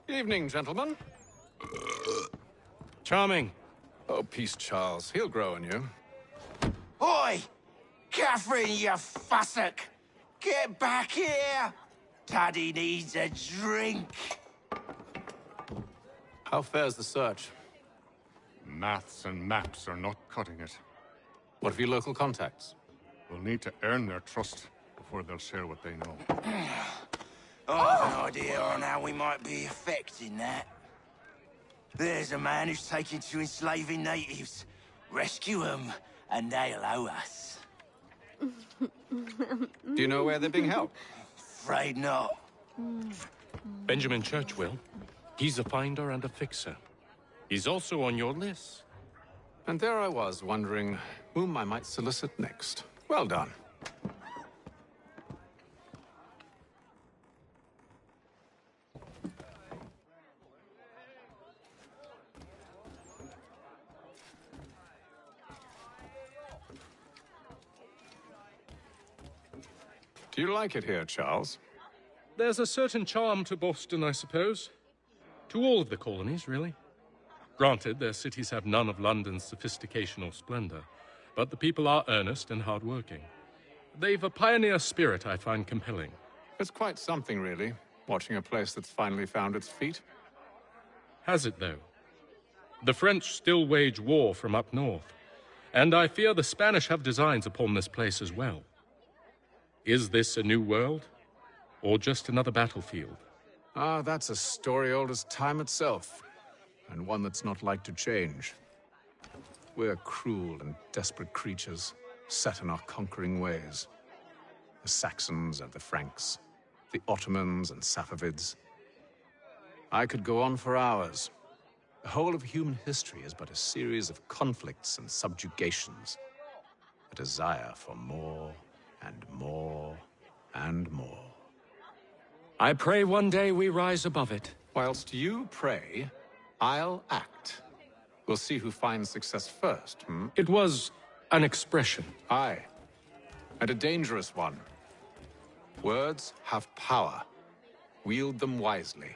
Evening, gentlemen. Charming. Oh, peace, Charles. He'll grow on you. Oi! Catherine, you fussock! Get back here! Taddy needs a drink. How fares the search? Maths and maps are not cutting it. What of your local contacts? We'll need to earn their trust before they'll share what they know. I have an idea on how we might be affecting that. There's a man who's taken to enslaving natives. Rescue them, and they'll owe us. Do you know where they're being held? Afraid not. Benjamin Churchwill. He's a finder and a fixer. He's also on your list. And there I was, wondering whom I might solicit next. Well done. Do you like it here, Charles? There's a certain charm to Boston, I suppose. To all of the colonies, really. Granted, their cities have none of London's sophistication or splendor, but the people are earnest and hard-working. They've a pioneer spirit I find compelling. It's quite something, really, watching a place that's finally found its feet. Has it, though? The French still wage war from up north, and I fear the Spanish have designs upon this place as well. Is this a new world, or just another battlefield? Ah, that's a story old as time itself, and one that's not like to change. We're cruel and desperate creatures, set in our conquering ways. The Saxons and the Franks, the Ottomans and Safavids. I could go on for hours. The whole of human history is but a series of conflicts and subjugations. A desire for more and more and more. I pray one day we rise above it. Whilst you pray, I'll act. We'll see who finds success first, hmm? It was an expression. Aye, and a dangerous one. Words have power. Wield them wisely.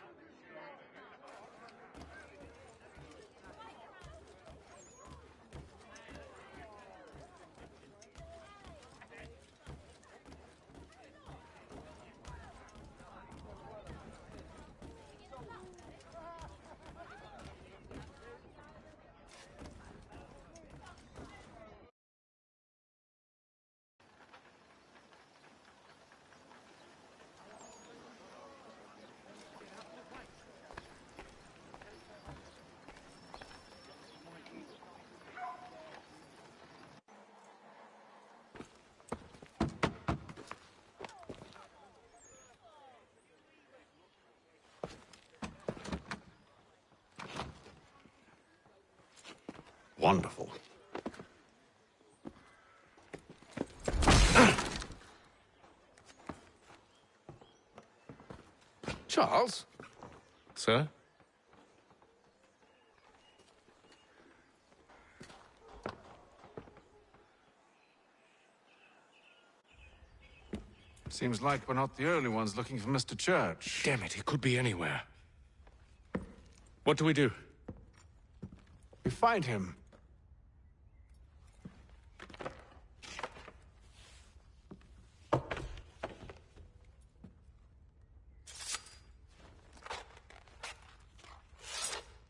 Wonderful. Charles? Sir? Seems like we're not the only ones looking for Mr. Church. Damn it, he could be anywhere. What do we do? We find him.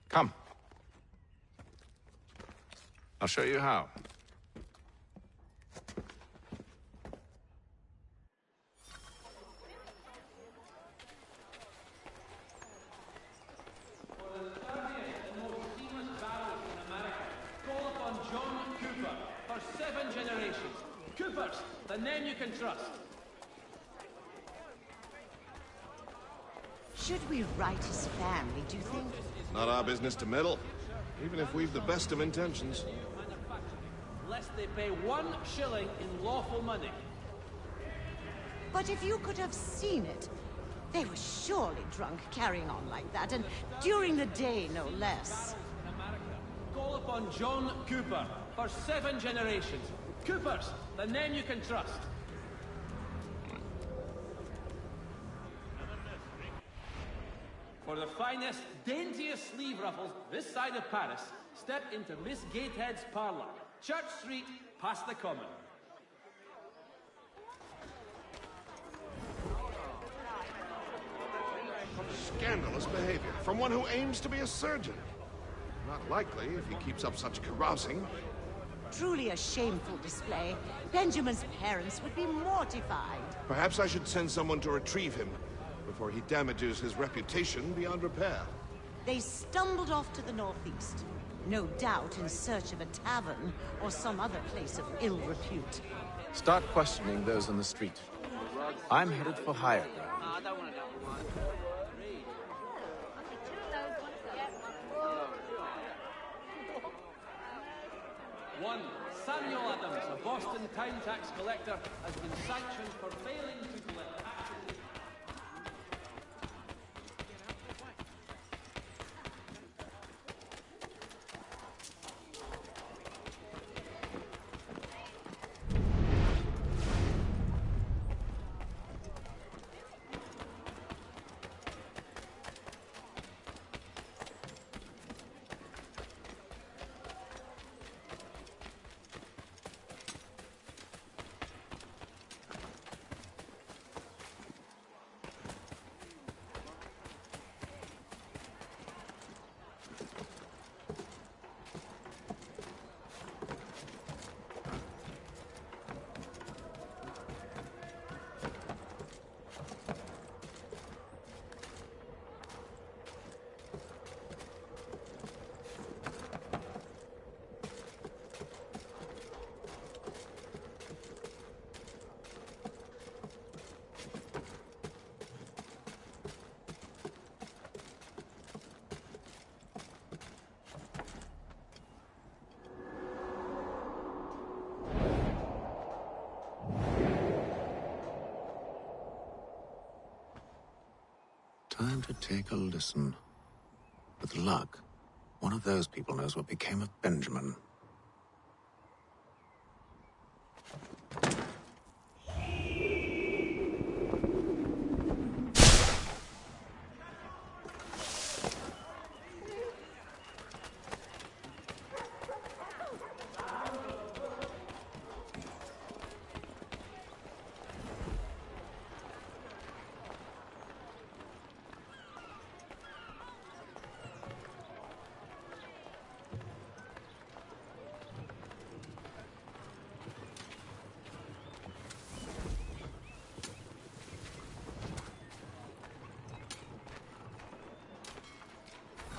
Come. I'll show you how. the men you can trust. Should we right his family, do you think? Not our business to meddle, even if we've the best of intentions. Lest they pay 1 shilling in lawful money. But if you could have seen it, they were surely drunk carrying on like that, and during the day, no less. Call upon John Cooper for 7 generations. Coopers, the men you can trust. For the finest, daintiest sleeve ruffles this side of Paris, step into Miss Gatehead's parlour. Church Street, past the Common. Scandalous behavior from one who aims to be a surgeon. Not likely if he keeps up such carousing. Truly a shameful display. Benjamin's parents would be mortified. Perhaps I should send someone to retrieve him before he damages his reputation beyond repair. They stumbled off to the northeast, no doubt in search of a tavern or some other place of ill repute. Start questioning those on the street. I'm headed for higher ground. One, Samuel Adams, a Boston town tax collector, has been sanctioned for failing to collect taxes. Time to take a listen. With luck, one of those people knows what became of Benjamin.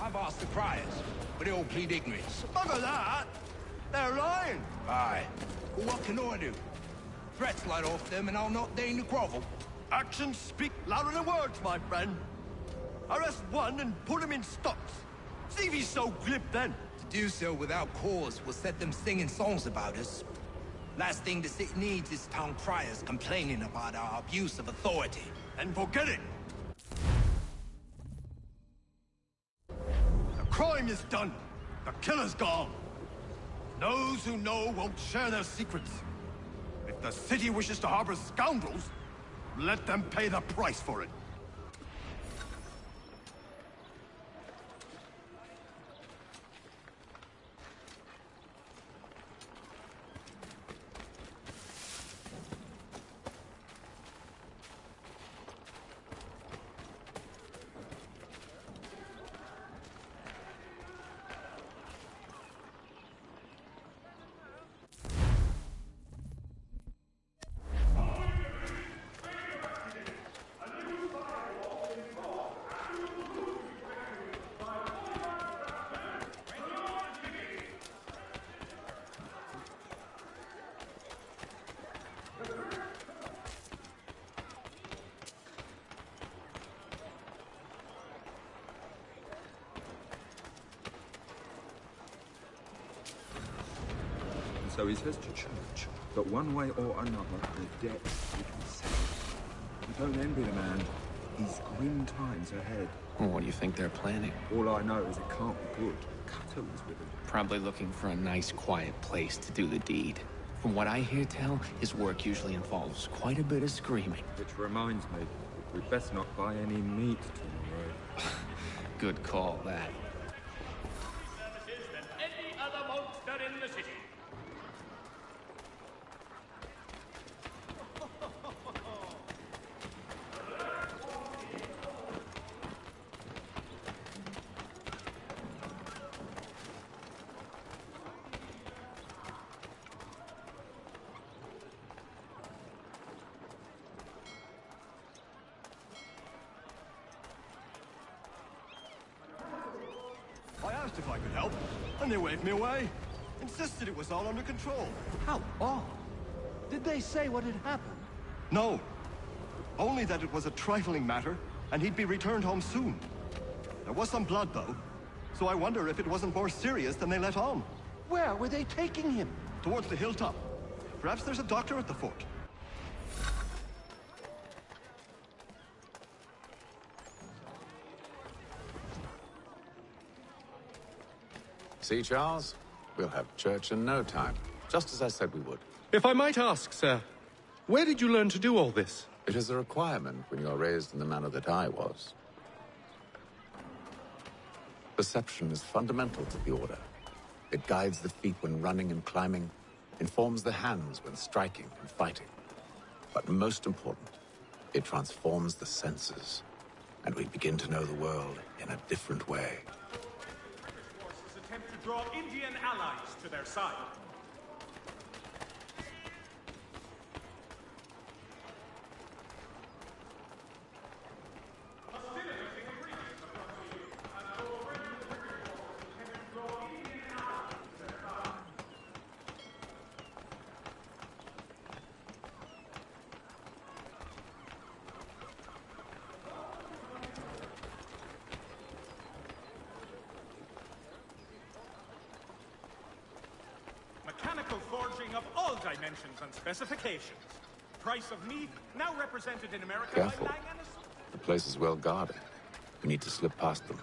I've asked the criers, but they all plead ignorance. Bugger that! They're lying! Aye. Well, what can I do? Threats light off them and I'll not deign to grovel. Actions speak louder than words, my friend. Arrest one and put him in stocks. See if he's so glib then. To do so without cause will set them singing songs about us. Last thing the city needs is town criers complaining about our abuse of authority. And forget it! The crime is done. The killer's gone. Those who know won't share their secrets. If the city wishes to harbor scoundrels, let them pay the price for it. So he says to church that one way or another, the debt will be settled. I don't envy the man. He's grim times ahead. Well, what do you think they're planning? All I know is it can't be good. Cato is with him. Probably looking for a nice, quiet place to do the deed. From what I hear tell, his work usually involves quite a bit of screaming. Which reminds me, we'd best not buy any meat tomorrow. Good call, that. Services than any other monster in the city. I asked if I could help, and they waved me away. Insisted it was all under control. How odd. Did they say what had happened? No. Only that it was a trifling matter, and he'd be returned home soon. There was some blood, though, so I wonder if it wasn't more serious than they let on. Where were they taking him? Towards the hilltop. Perhaps there's a doctor at the fort. See, Charles? We'll have church in no time, just as I said we would. If I might ask, sir, where did you learn to do all this? It is a requirement when you are raised in the manner that I was. Perception is fundamental to the order. It guides the feet when running and climbing, informs the hands when striking and fighting. But most important, it transforms the senses, and we begin to know the world in a different way. Forces attempt to draw Indian allies to their side. Mechanical forging of all dimensions and specifications. Price of meat, now represented in America Careful. by Lang and Associates. The place is well guarded. We need to slip past them.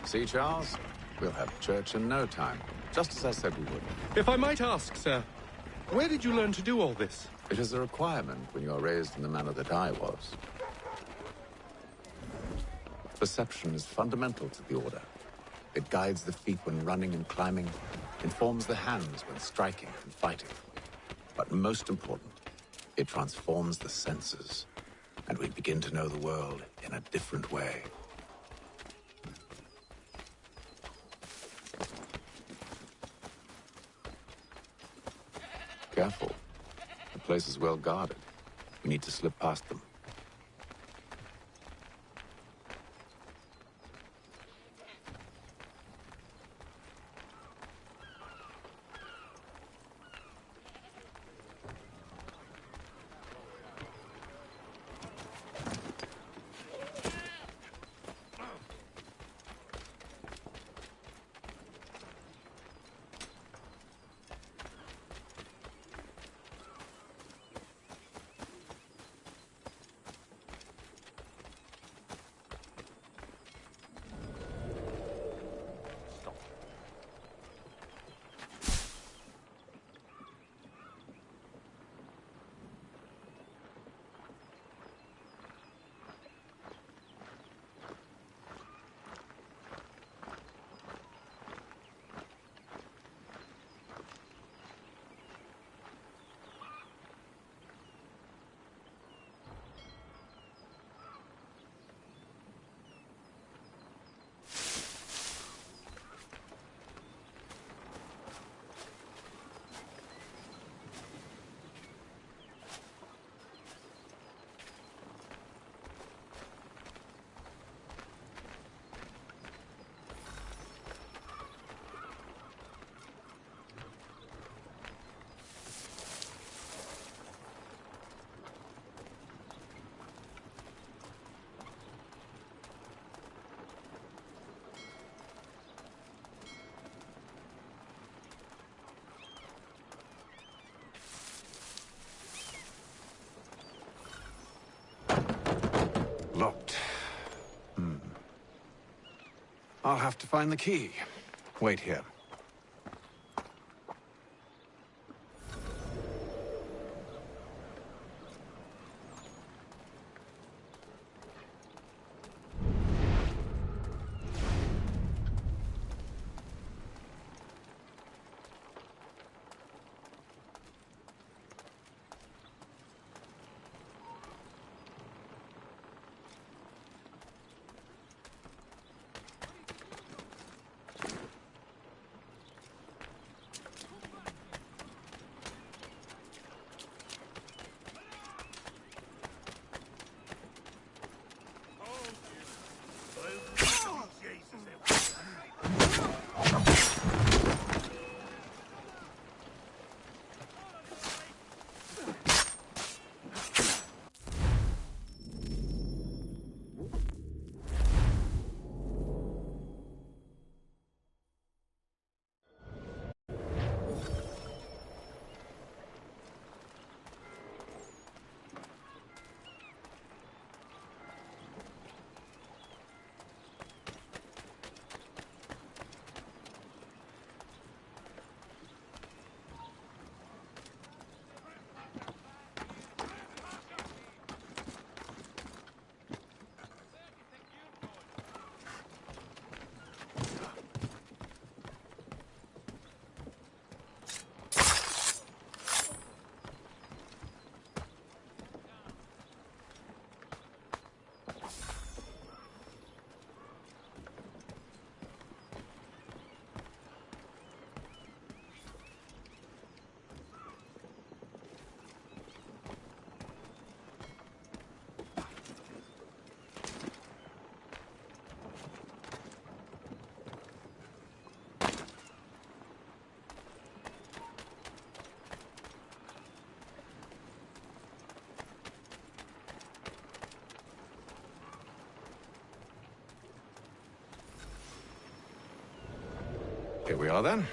See, Charles? We'll have church in no time, just as I said we would. If I might ask, sir, where did you learn to do all this? It is a requirement when you are raised in the manner that I was. Perception is fundamental to the order. It guides the feet when running and climbing, informs the hands when striking and fighting. But most important, it transforms the senses, and we begin to know the world in a different way. Careful. The place is well guarded. We need to slip past them. I'll have to find the key. Wait here. Here we are, then.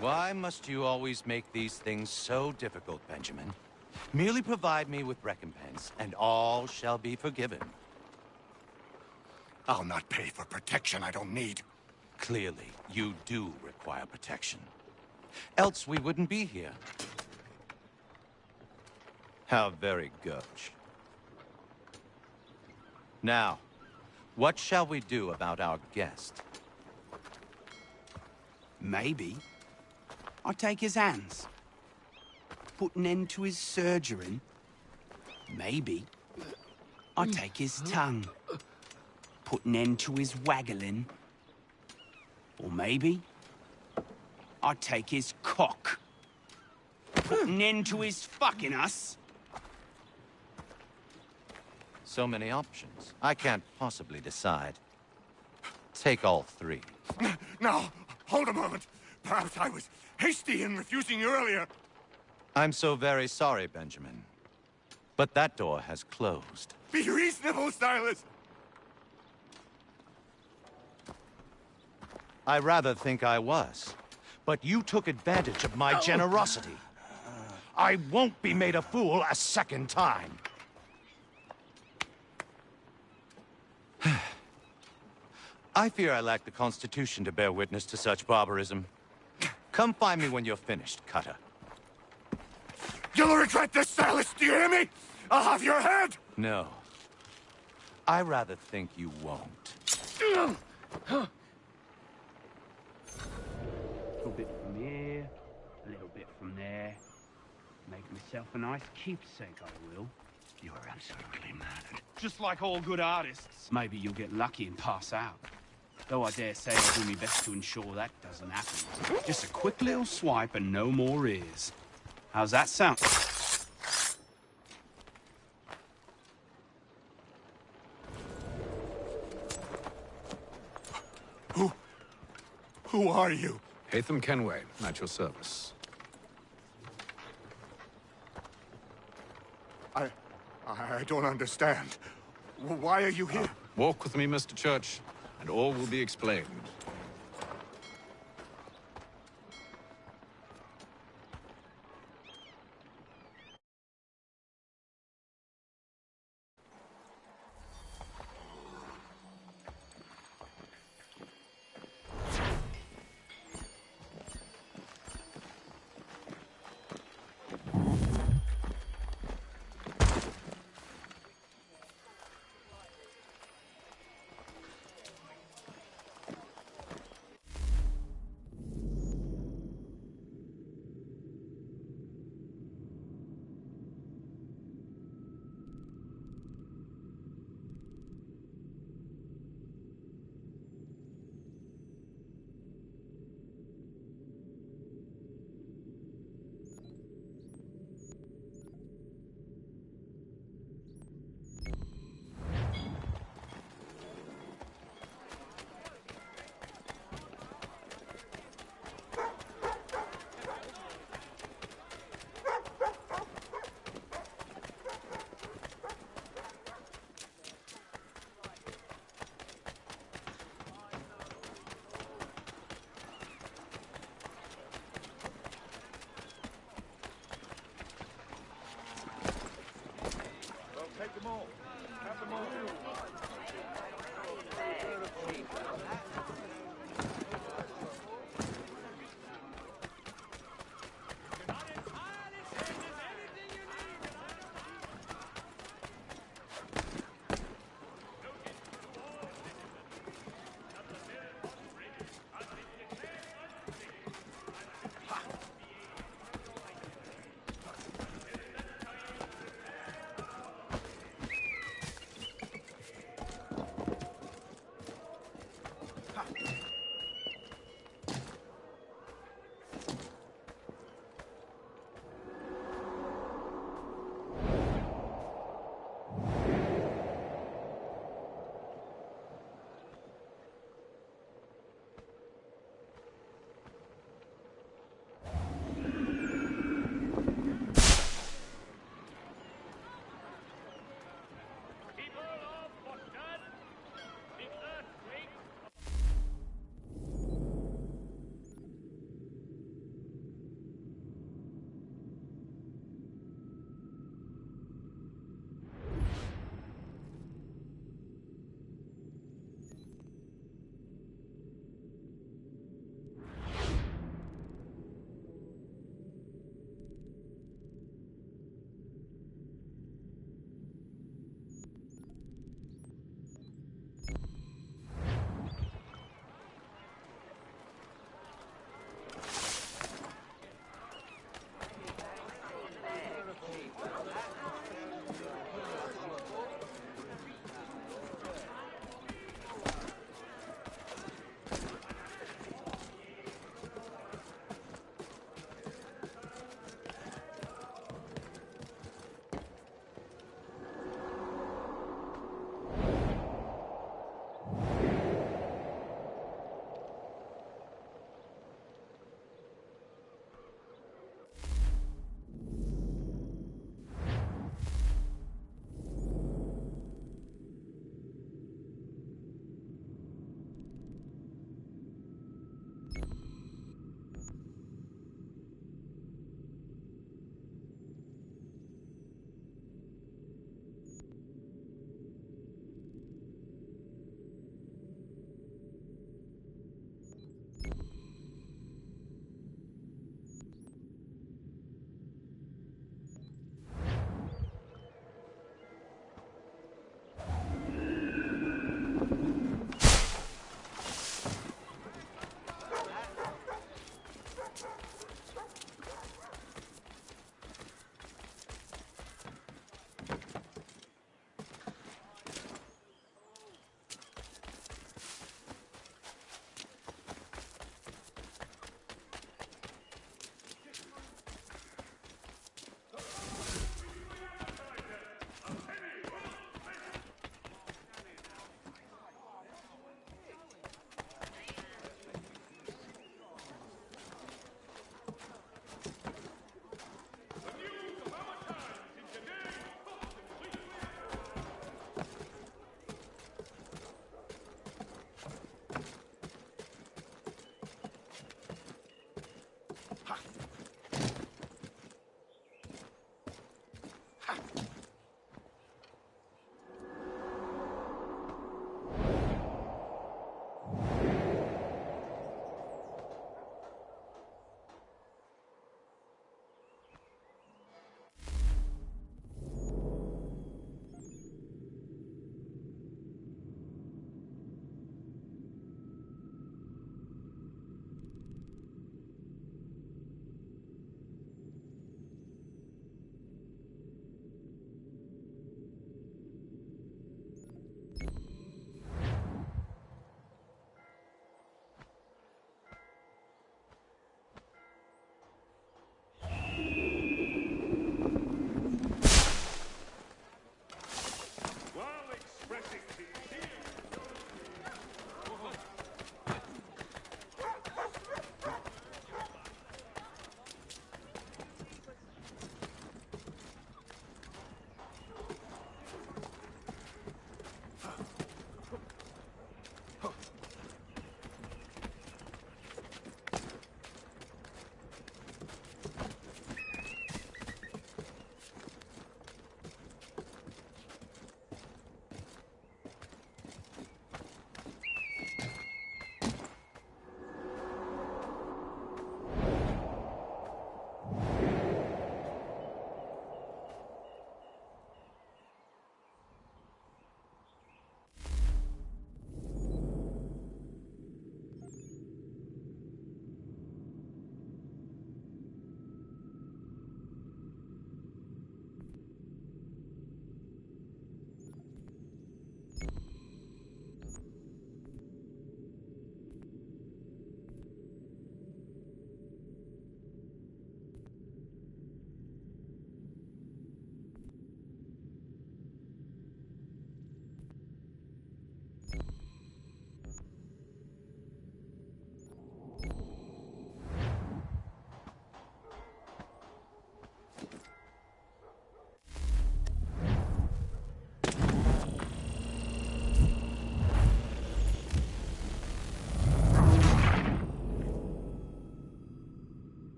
Why must you always make these things so difficult, Benjamin? Merely provide me with recompense, and all shall be forgiven. I'll not pay for protection I don't need. Clearly, you do require protection. Else we wouldn't be here. How very gauche. Now, what shall we do about our guest? Maybe I take his hands, put an end to his surgering. Maybe I take his tongue, put an end to his waggling. Or maybe I take his cock, put an end to his fucking us. So many options. I can't possibly decide. Take all three. Now, hold a moment. Perhaps I was hasty in refusing you earlier. I'm so very sorry, Benjamin. But that door has closed. Be reasonable, Silas. I rather think I was. But you took advantage of my generosity. I won't be made a fool a second time. I fear I lack the constitution to bear witness to such barbarism. Come find me when you're finished, Cutter. You'll regret this, Silas, do you hear me? I'll have your head! No. I rather think you won't. A little bit from here, a little bit from there. Make myself a nice keepsake, I will. You're absolutely mad. Just like all good artists. Maybe you'll get lucky and pass out. Though I dare say I'll do my best to ensure that doesn't happen. Just a quick little swipe and no more ears. How's that sound? Who are you? Hatham Kenway, at your service. I don't understand. Why are you here? Walk with me, Mr. Church, and all will be explained.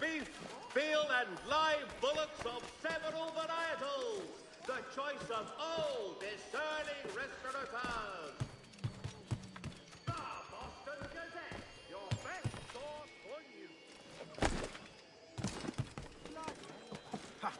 beef, veal, and live bullocks of several varietals. The choice of all discerning restaurateurs. The Boston Gazette, your best source for news. Ha!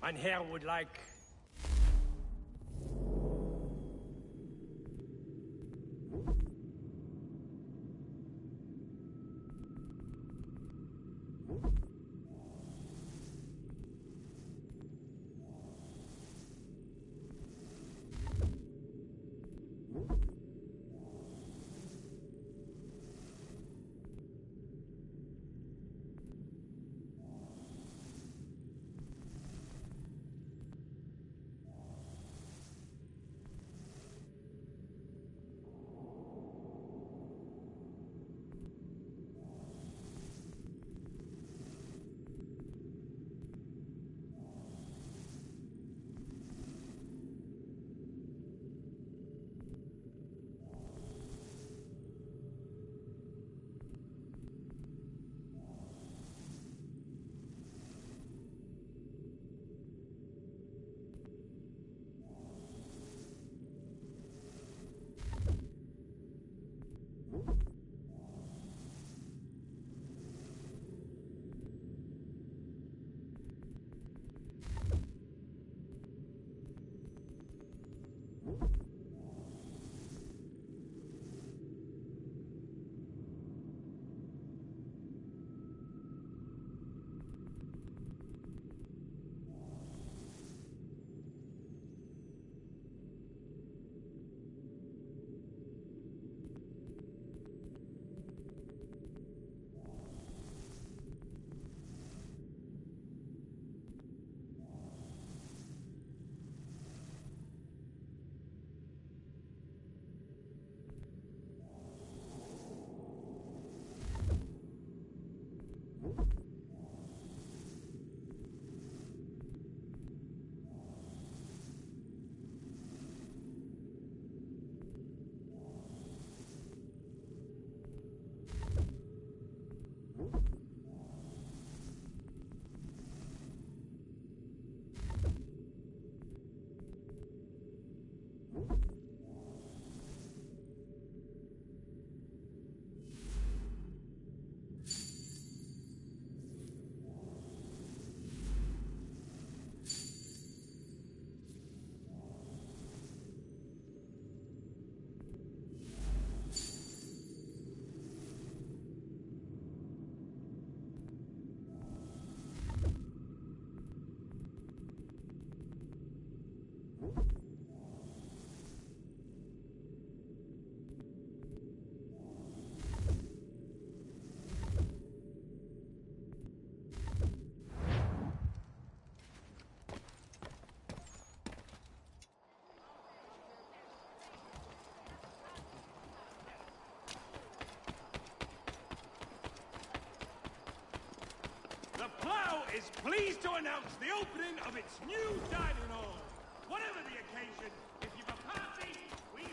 Mein Herr would like... The Plough is pleased to announce the opening of its new dining hall. Whatever the occasion, if you've a party, we...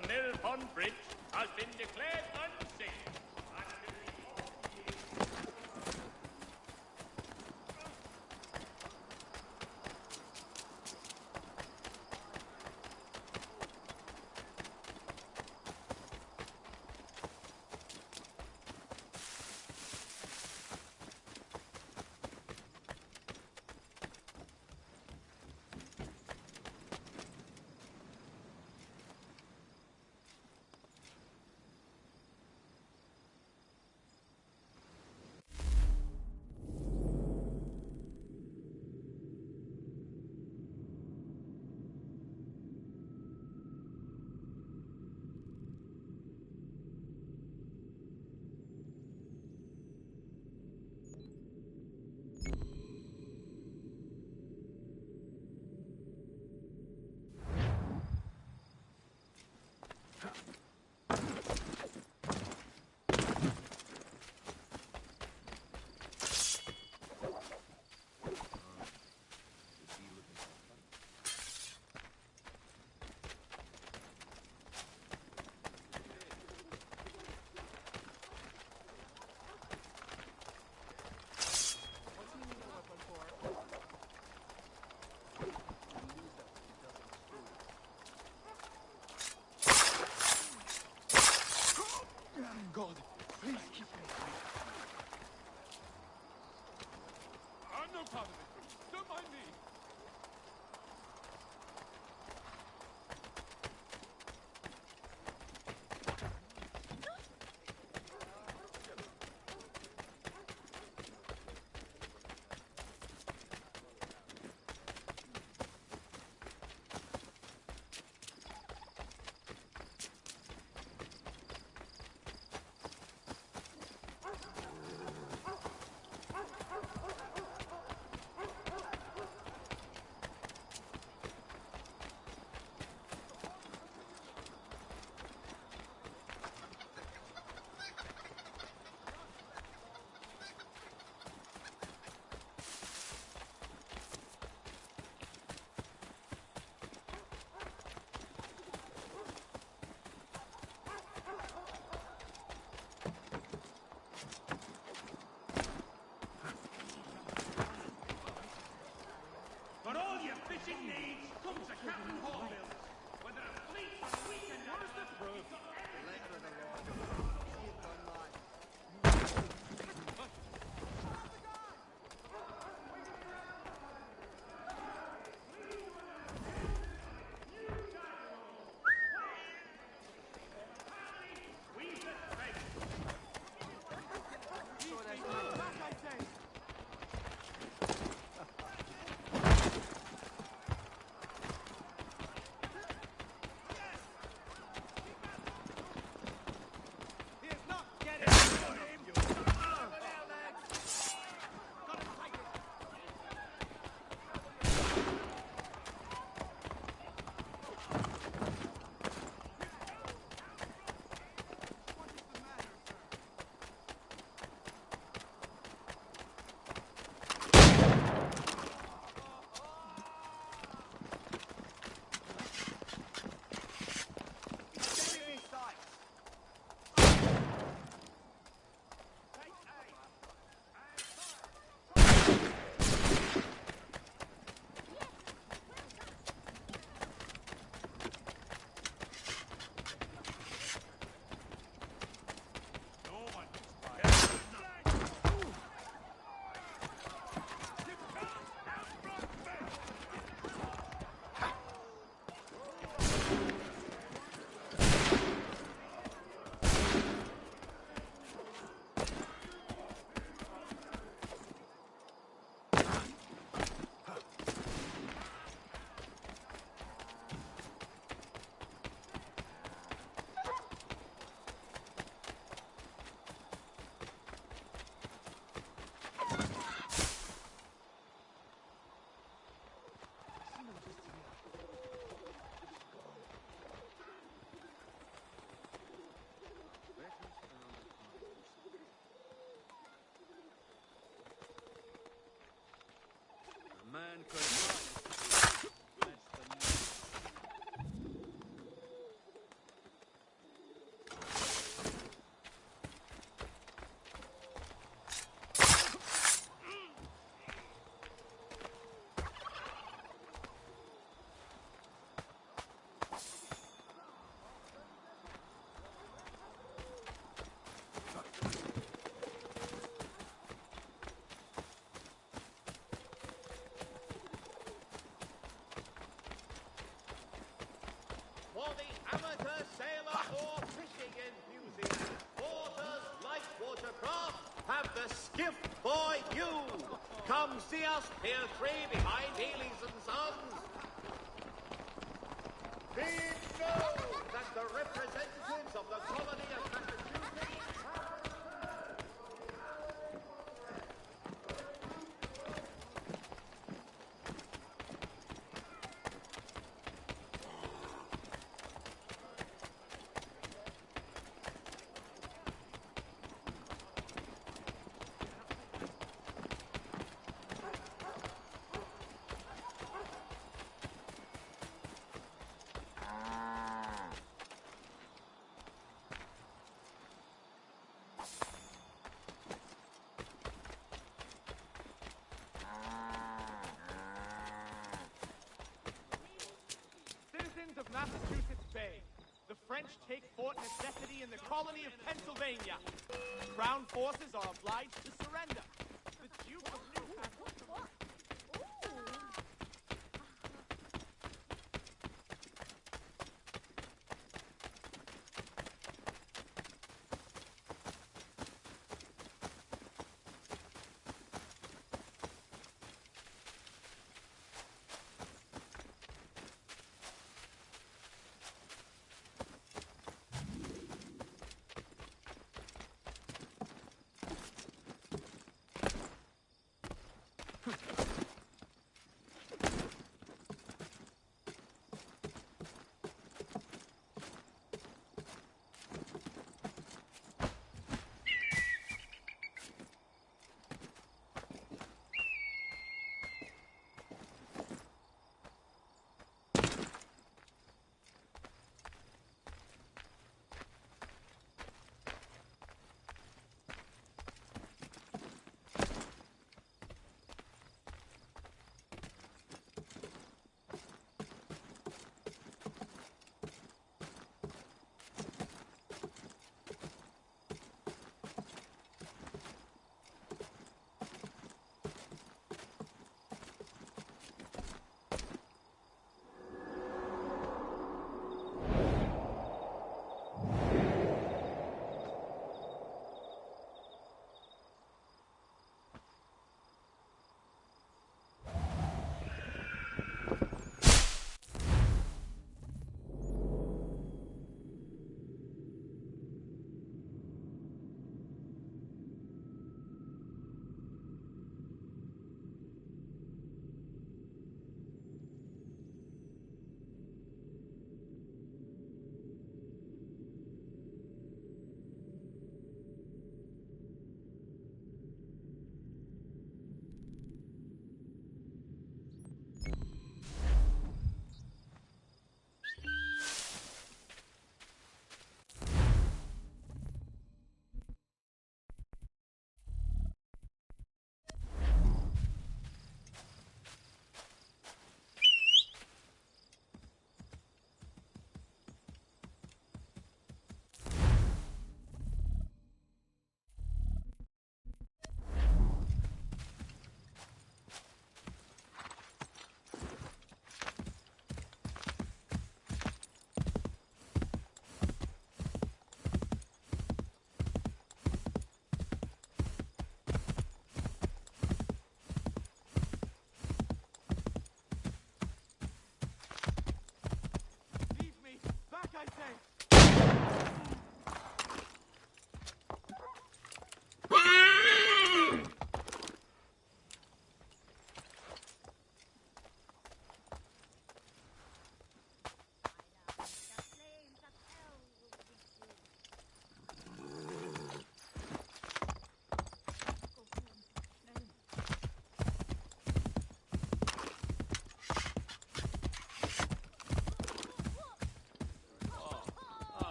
the Mill Pond Bridge has been declared unsafe. or fishing enthusiasts, porters like watercraft have the skiff for you. Come see us, Pier 3 behind Healy's and Sons. Be it known that the representatives of the colony of Massachusetts have... Citizens of Massachusetts Bay, the French take Fort Necessity in the colony of Pennsylvania. Crown forces are obliged to surrender. The Duke of Newcastle...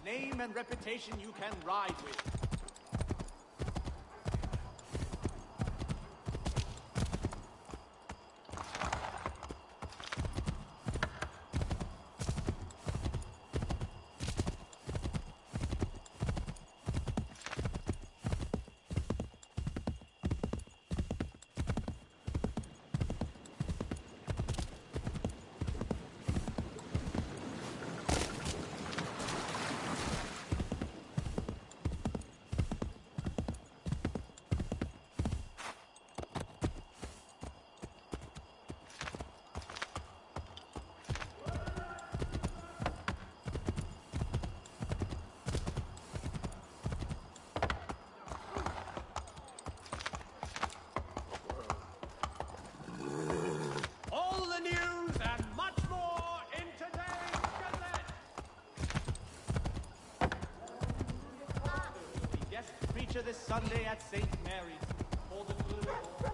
Name and reputation you can ride with. This Sunday at St. Mary's. Hold it a little bit more.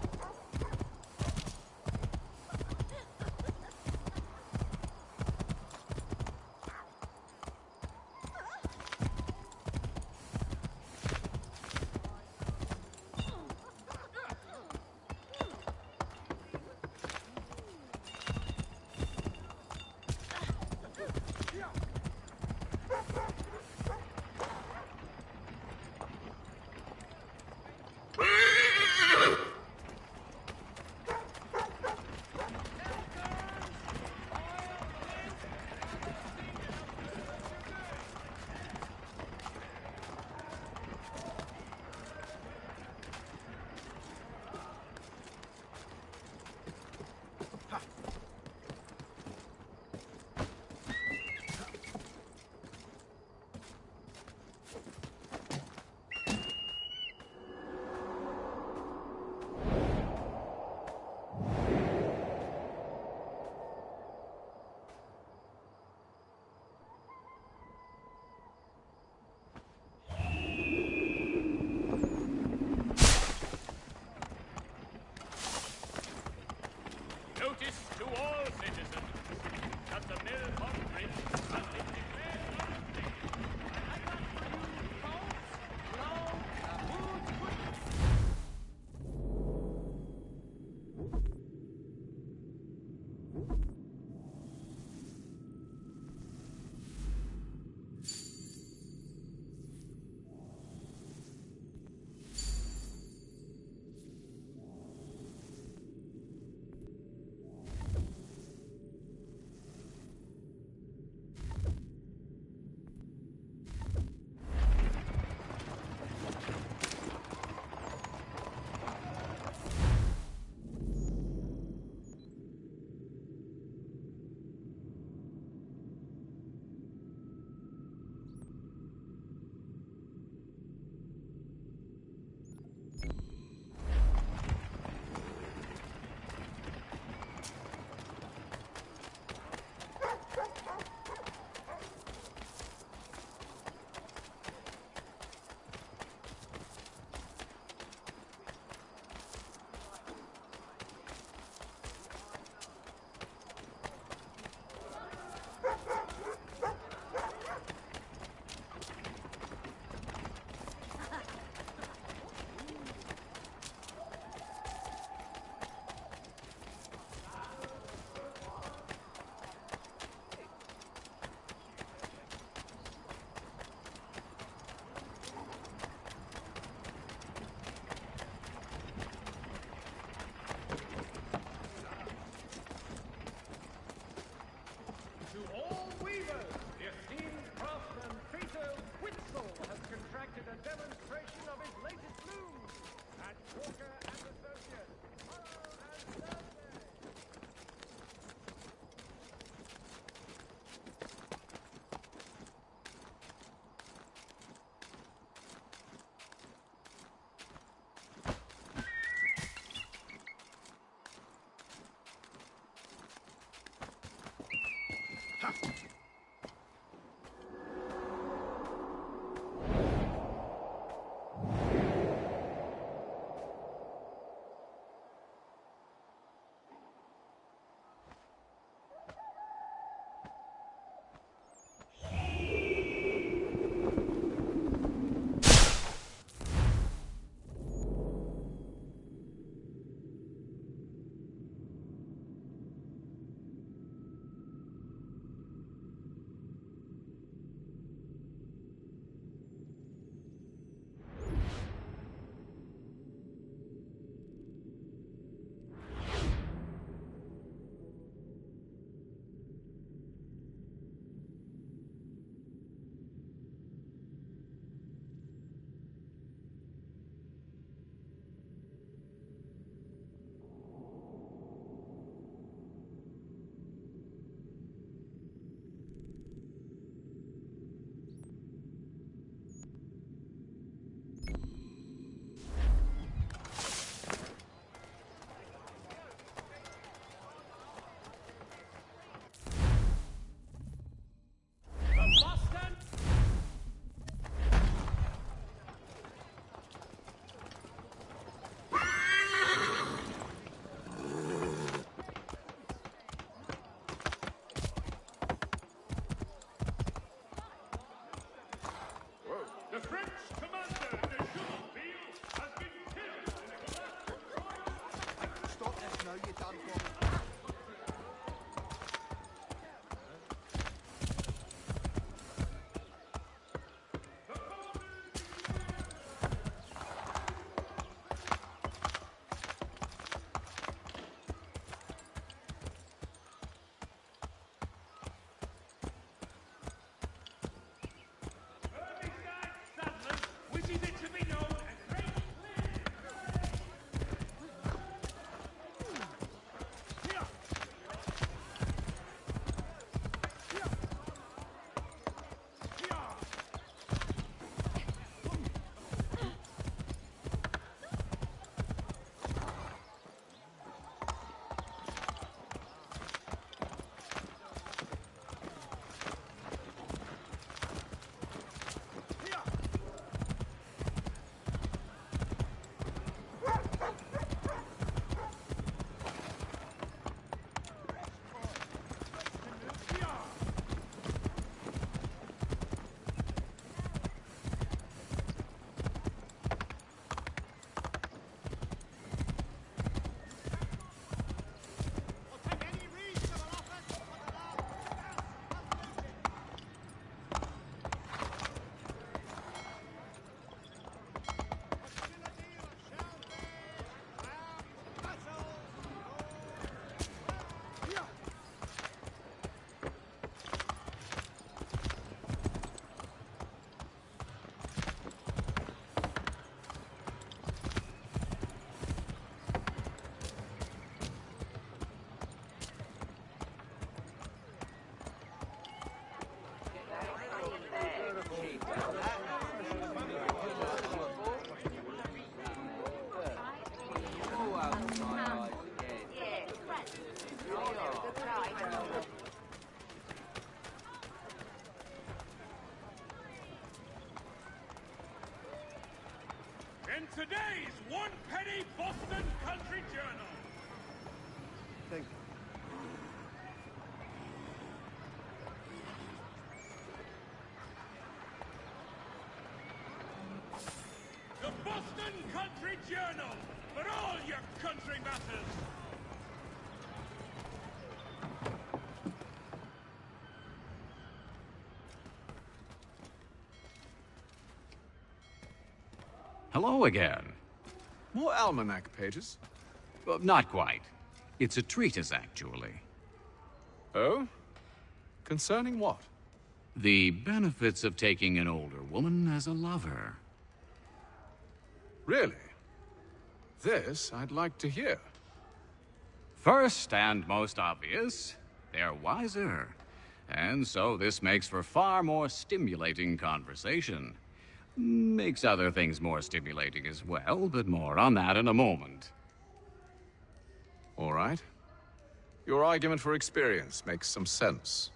And today's one-penny Boston Country Journal. Thank you. The Boston Country Journal, for all your country matters. Hello again. More almanac pages? Well, not quite. It's a treatise, actually. Oh? Concerning what? The benefits of taking an older woman as a lover. Really? This I'd like to hear. First and most obvious, they're wiser. And so this makes for far more stimulating conversation. Makes other things more stimulating as well, but more on that in a moment. All right. Your argument for experience makes some sense.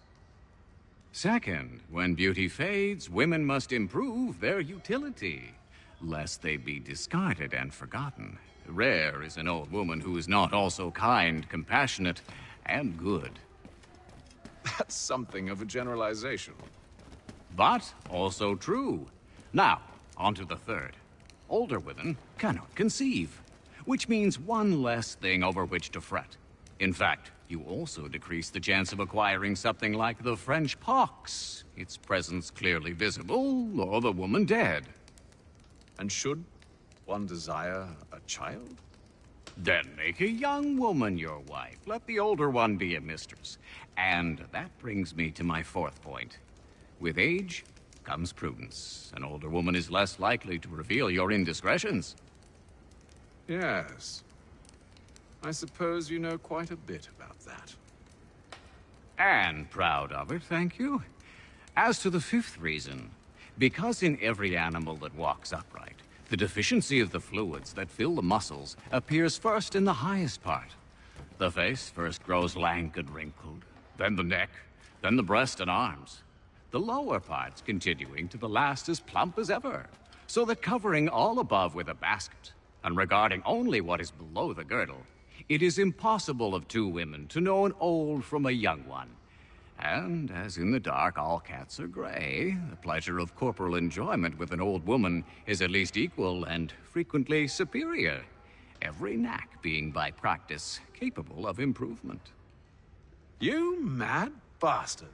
Second, when beauty fades, women must improve their utility, lest they be discarded and forgotten. Rare is an old woman who is not also kind, compassionate, and good. That's something of a generalization. But also true. Now, on to the third. Older women cannot conceive, which means one less thing over which to fret. In fact, you also decrease the chance of acquiring something like the French pox, its presence clearly visible, or the woman dead. And should one desire a child? Then make a young woman your wife. Let the older one be a mistress. And that brings me to my fourth point. With age comes prudence. An older woman is less likely to reveal your indiscretions. Yes. I suppose you know quite a bit about that. And proud of it, thank you. As to the fifth reason, because in every animal that walks upright, the deficiency of the fluids that fill the muscles appears first in the highest part. The face first grows lank and wrinkled, then the neck, then the breast and arms. The lower parts continuing to the last as plump as ever, so that covering all above with a basket, and regarding only what is below the girdle, it is impossible of two women to know an old from a young one. And, as in the dark all cats are gray, the pleasure of corporal enjoyment with an old woman is at least equal and frequently superior, every knack being by practice capable of improvement. You mad bastard.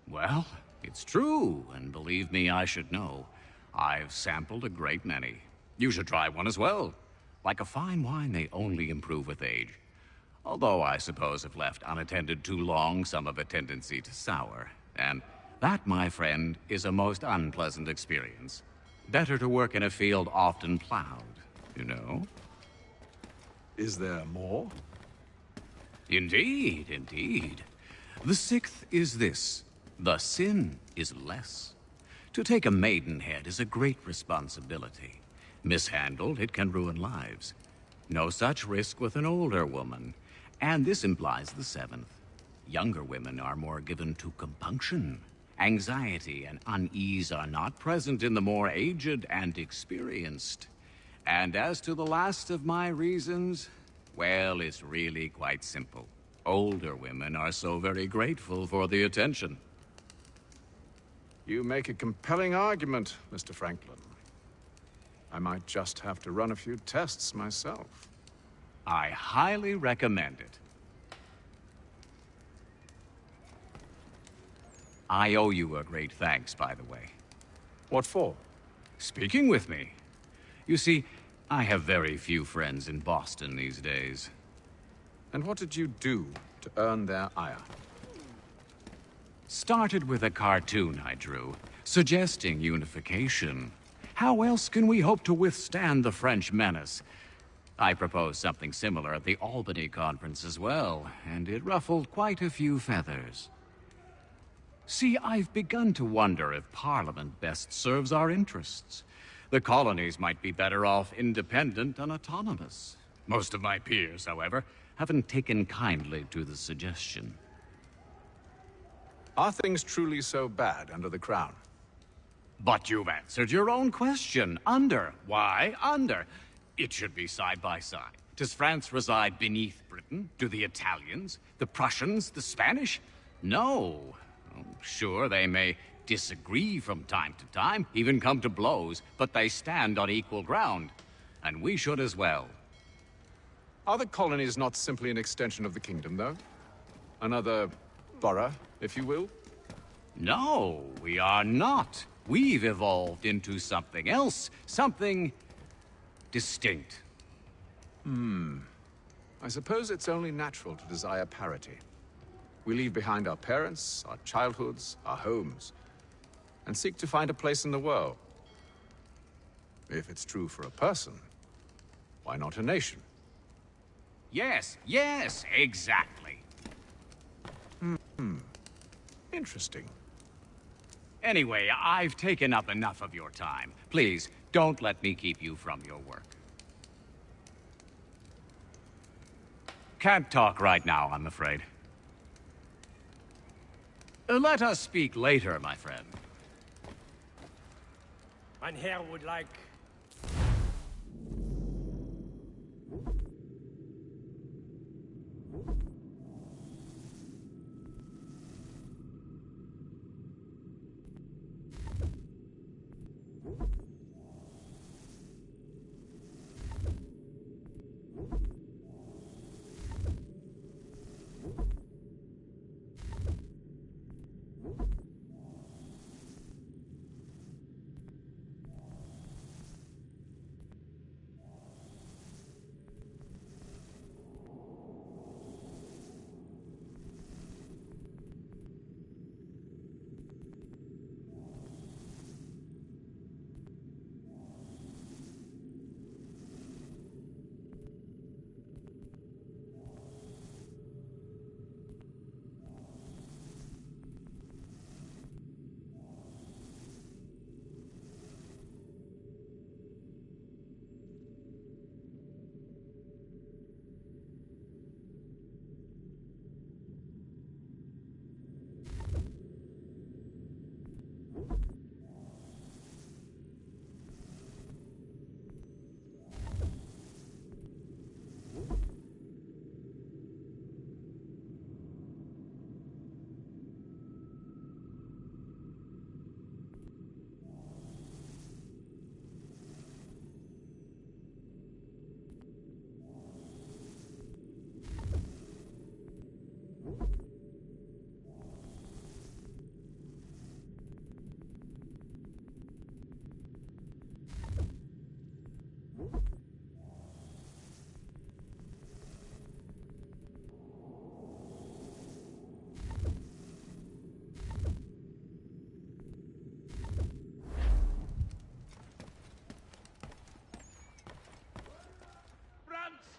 Well, it's true, and believe me, I should know. I've sampled a great many. You should try one as well. Like a fine wine, they only improve with age. Although I suppose if left unattended too long, some have a tendency to sour. And that, my friend, is a most unpleasant experience. Better to work in a field often plowed, you know? Is there more? Indeed, indeed. The sixth is this. The sin is less. To take a maidenhead is a great responsibility. Mishandled, it can ruin lives. No such risk with an older woman. And this implies the seventh. Younger women are more given to compunction. Anxiety and unease are not present in the more aged and experienced. And as to the last of my reasons, well, it's really quite simple. Older women are so very grateful for the attention. You make a compelling argument, Mr. Franklin. I might just have to run a few tests myself. I highly recommend it. I owe you a great thanks, by the way. What for? Speaking with me. You see, I have very few friends in Boston these days. And what did you do to earn their ire? Started with a cartoon I drew, suggesting unification. How else can we hope to withstand the French menace? I proposed something similar at the Albany conference as well, and it ruffled quite a few feathers. See, I've begun to wonder if Parliament best serves our interests. The colonies might be better off independent and autonomous. Most of my peers, however, haven't taken kindly to the suggestion. Are things truly so bad under the Crown? But you've answered your own question. Under. Why under? It should be side by side. Does France reside beneath Britain? Do the Italians? The Prussians? The Spanish? No. Sure, they may disagree from time to time, even come to blows, but they stand on equal ground. And we should as well. Are the colonies not simply an extension of the kingdom, though? Another borough, if you will? No, we are not. We've evolved into something else, something distinct. I suppose it's only natural to desire parity. We leave behind our parents, our childhoods, our homes, and seek to find a place in the world. If it's true for a person, why not a nation? Yes, exactly. Interesting. Anyway, I've taken up enough of your time. Please, don't let me keep you from your work. Can't talk right now, I'm afraid. Let us speak later, my friend. Mein Herr would like...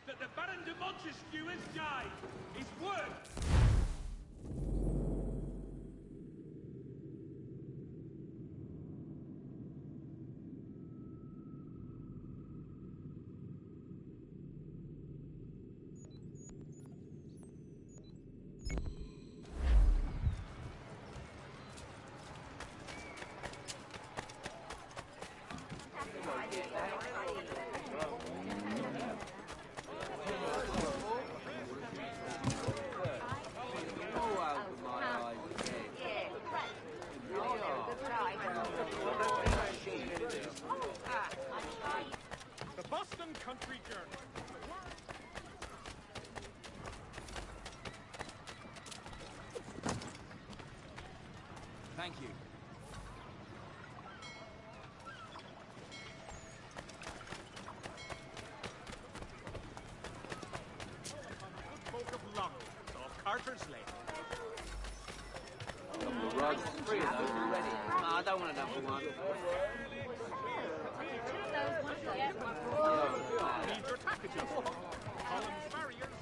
that the Baron de Montesquieu has died. His word. The Boston Country Journal. Thank you. Good folk of Long, off Carter's Lane. The rugs, 3 of those already. No, I don't want another one. Need your packages. Columns, barriers.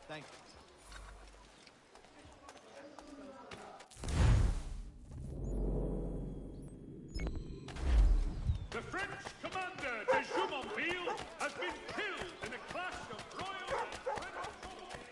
Thank you. The French commander de Jumonville has been killed in a clash of royal and French soldiers.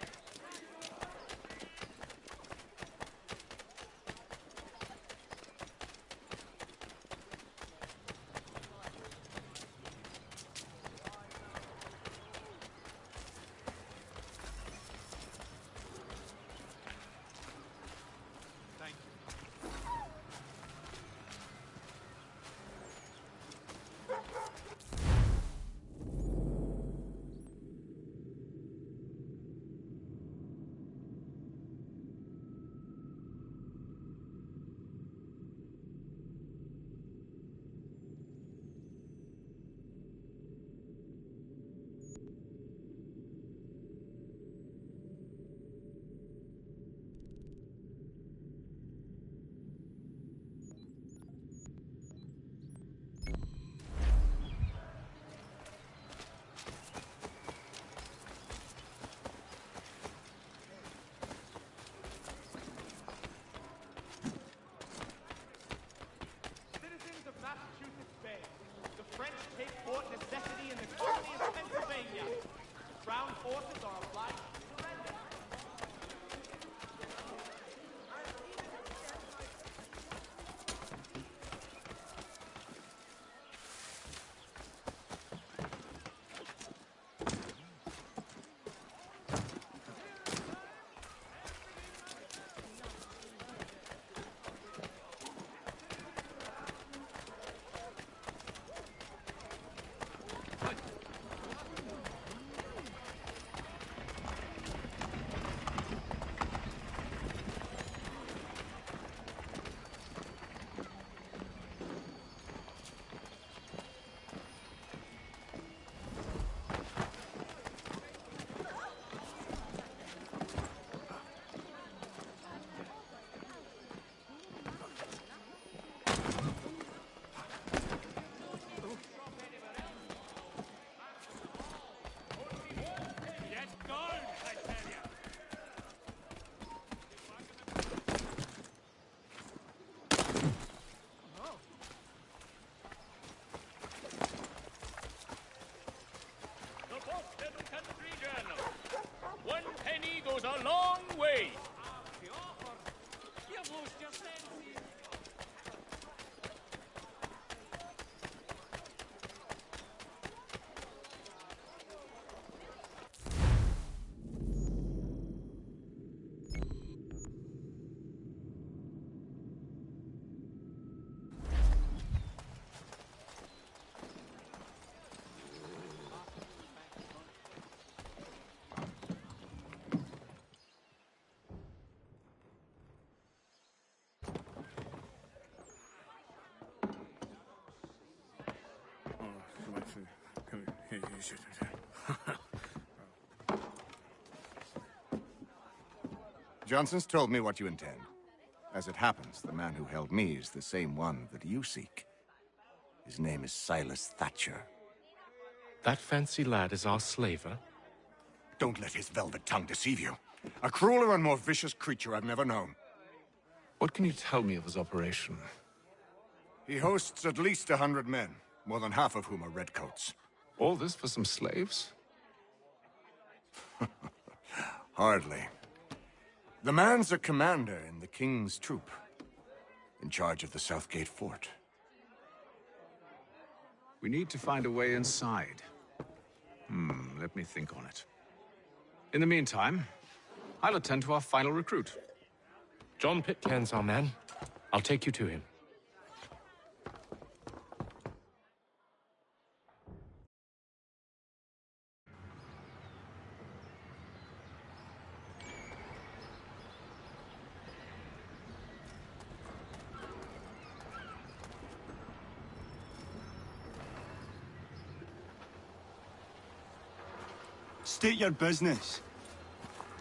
Thank you. Citizens of Massachusetts Bay, the French take Fort Necessity in the colony of Pennsylvania. Crown forces are obliged to surrender. Get down, I tell ya! The Boston Country Journal. 1 penny goes a long way. You've lost your senses. Johnson's told me what you intend. As it happens, the man who held me is the same one that you seek. His name is Silas Thatcher. That fancy lad is our slaver? Don't let his velvet tongue deceive you. A crueler and more vicious creature I've never known. What can you tell me of his operation? He hosts at least 100 men, more than half of whom are redcoats. All this for some slaves? Hardly. The man's a commander in the King's troop, in charge of the Southgate Fort. We need to find a way inside. Let me think on it. In the meantime, I'll attend to our final recruit. John Pitcairn's our man. I'll take you to him. State your business.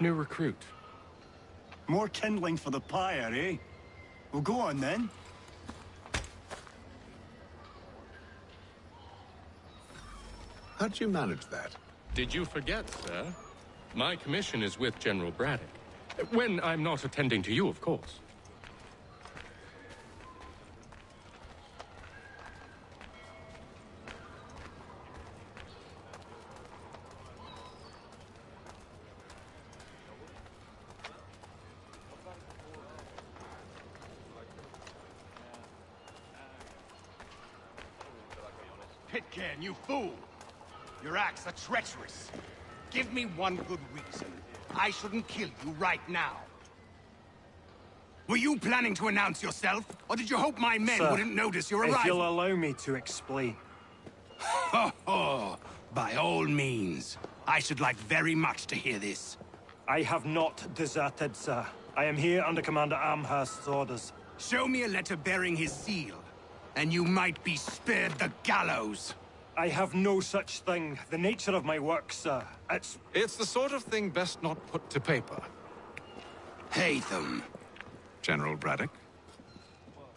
New recruit. More kindling for the pyre, eh? Well, go on then. How'd you manage that? Did you forget, sir? My commission is with General Braddock. When I'm not attending to you, of course. Pitcairn, you fool! Your acts are treacherous. Give me one good reason I shouldn't kill you right now. Were you planning to announce yourself, or did you hope my men Sir, wouldn't notice your arrival? if you'll allow me to explain. Ho ho! By all means. I should like very much to hear this. I have not deserted, sir. I am here under Commander Amherst's orders. Show me a letter bearing his seal, and you might be spared the gallows. I have no such thing. The nature of my work, sir, It's the sort of thing best not put to paper. Hatham. General Braddock?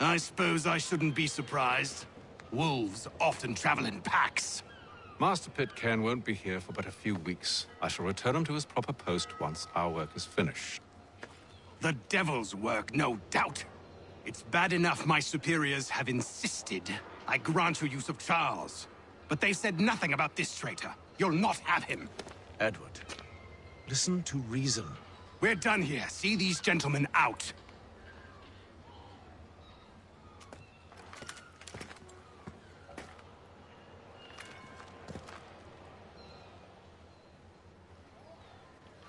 I suppose I shouldn't be surprised. Wolves often travel in packs. Master Pitcairn won't be here for but a few weeks. I shall return him to his proper post once our work is finished. The devil's work, no doubt. It's bad enough my superiors have insisted I grant you use of Charles. But they said nothing about this traitor. You'll not have him. Edward, listen to reason. We're done here. See these gentlemen out.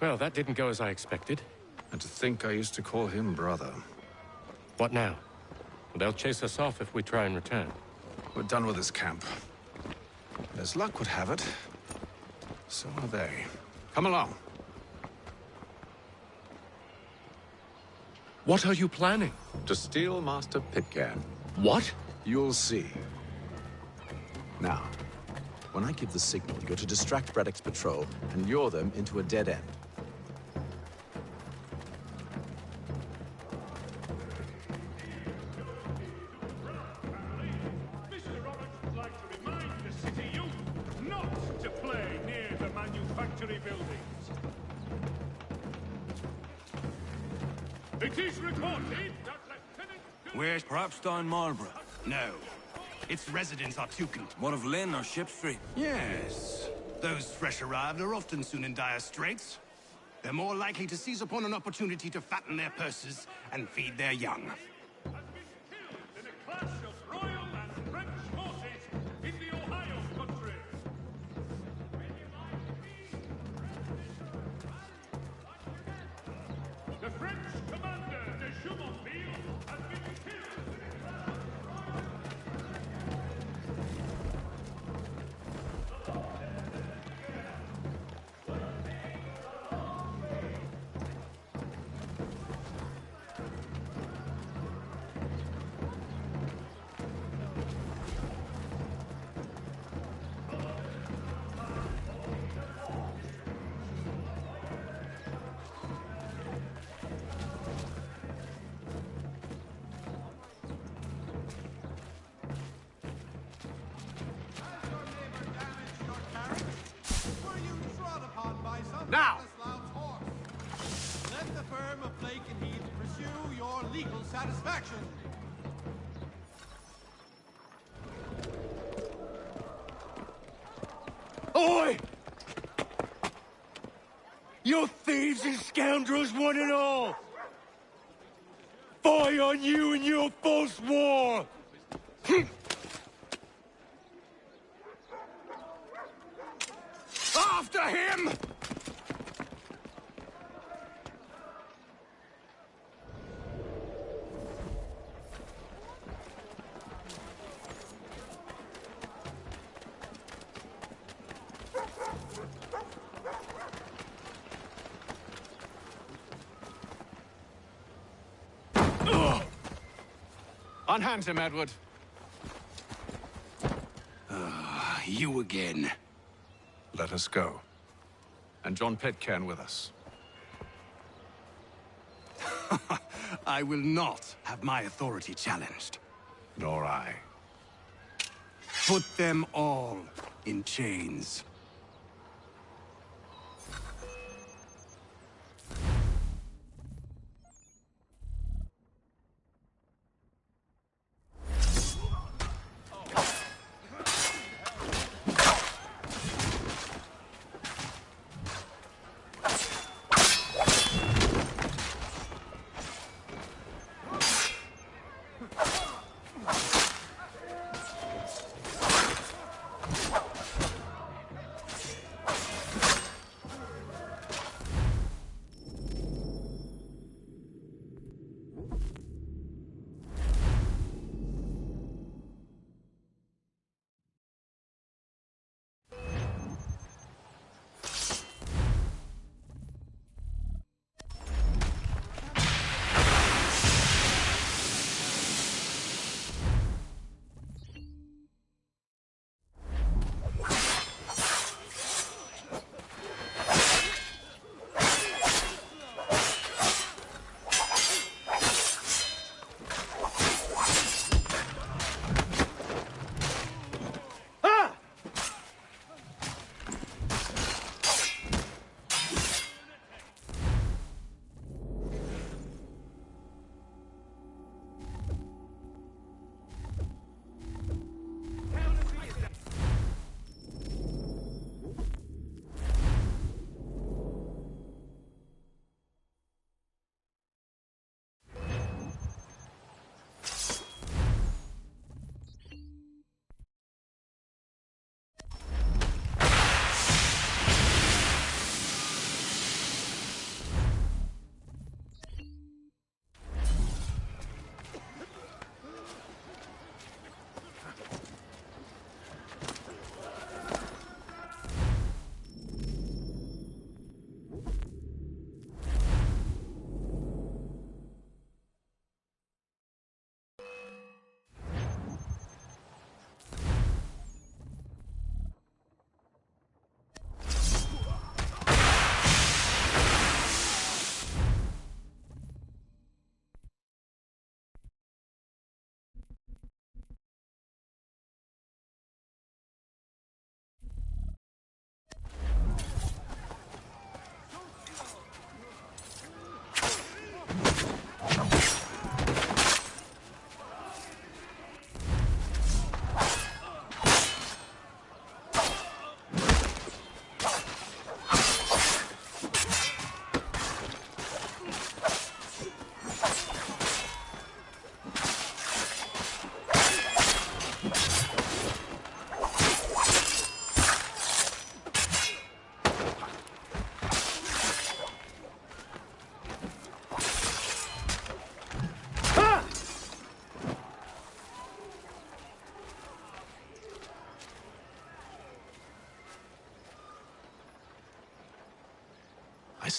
Well, that didn't go as I expected. And to think I used to call him brother. What now? They'll chase us off if we try and return. We're done with this camp. As luck would have it, so are they. Come along. What are you planning? To steal Master Pitcairn. What? You'll see. Now, when I give the signal, you're to distract Braddock's patrol and lure them into a dead end. It is reported that Lieutenant... Where's perhaps down Marlborough? No. Its residents are Tucan. What of Lynn or Ship Street? Yes. Those fresh arrived are often soon in dire straits. They're more likely to seize upon an opportunity to fatten their purses and feed their young. in a clash of Royal and French forces in the Ohio country. The French commander de Jumonville has been killed. Now! Let the firm of Blake and Heath pursue your legal satisfaction. Oi! You thieves and scoundrels, one and all! Fie on you and your false war! After him! Unhand him, Edward. You again. Let us go. And John Pitcairn with us. I will not have my authority challenged. Nor I. Put them all in chains.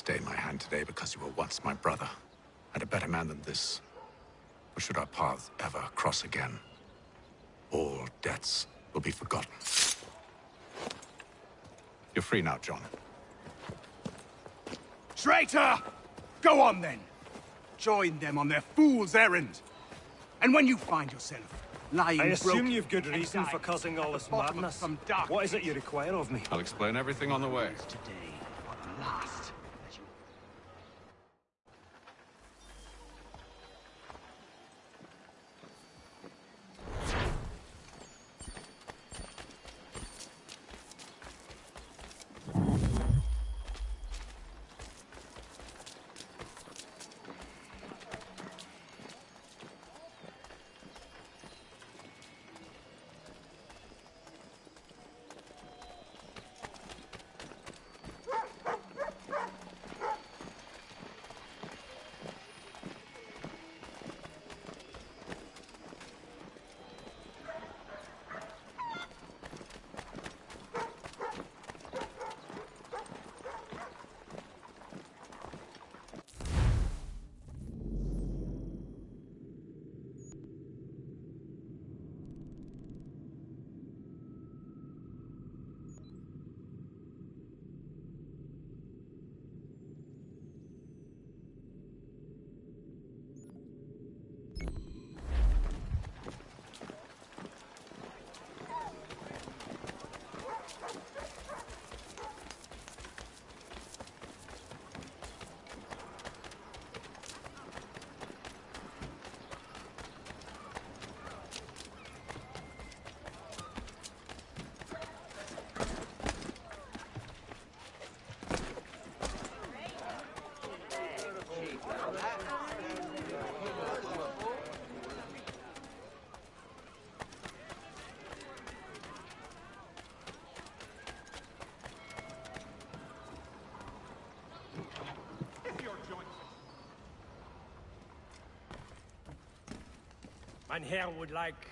stay my hand today because you were once my brother, and a better man than this. Or should our paths ever cross again, all debts will be forgotten. You're free now, John. Traitor! Go on then. Join them on their fool's errand. And when you find yourself lying I assume broken you've good and reason for dying causing all this at the bottom of madness. some dark What is it you require of me? I'll explain everything on the way. today, but last. Mein Herr would like...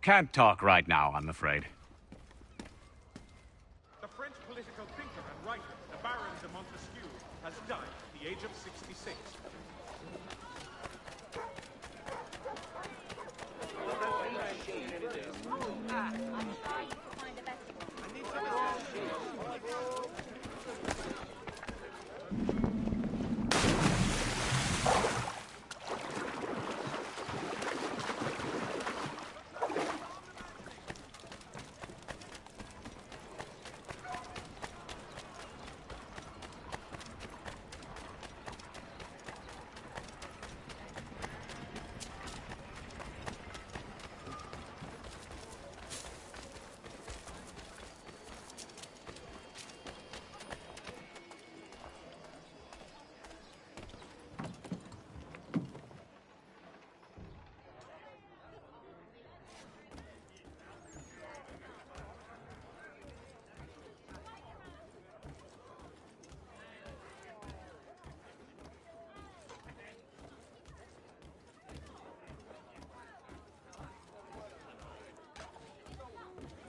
Can't talk right now, I'm afraid. The French political thinker and writer, the Baron de Montesquieu, has died at the age of 66.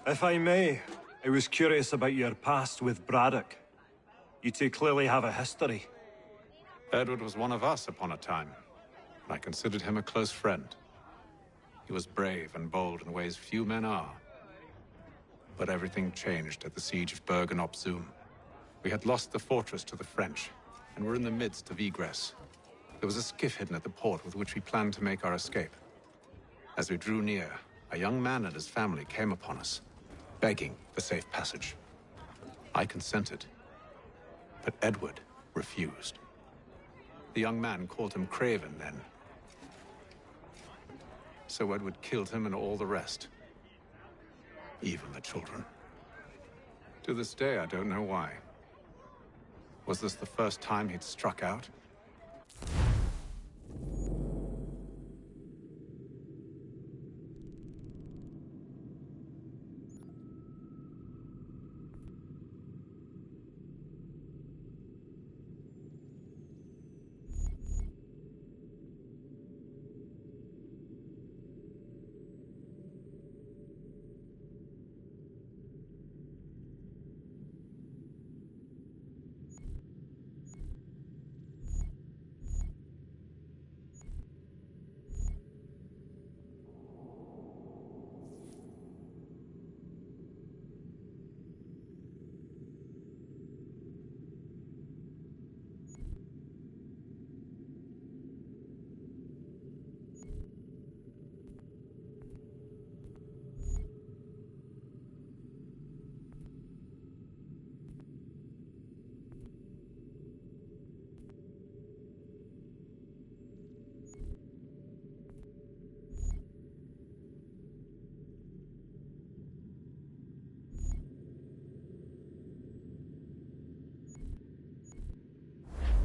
If I may, I was curious about your past with Braddock. You two clearly have a history. Edward was one of us upon a time, and I considered him a close friend. He was brave and bold in ways few men are. But everything changed at the siege of Bergen-op Zoom. We had lost the fortress to the French, and were in the midst of egress. There was a skiff hidden at the port with which we planned to make our escape. As we drew near, a young man and his family came upon us, begging for safe passage. I consented, but Edward refused. The young man called him Craven then. So Edward killed him and all the rest. even the children. To this day, I don't know why. Was this the first time he'd struck out?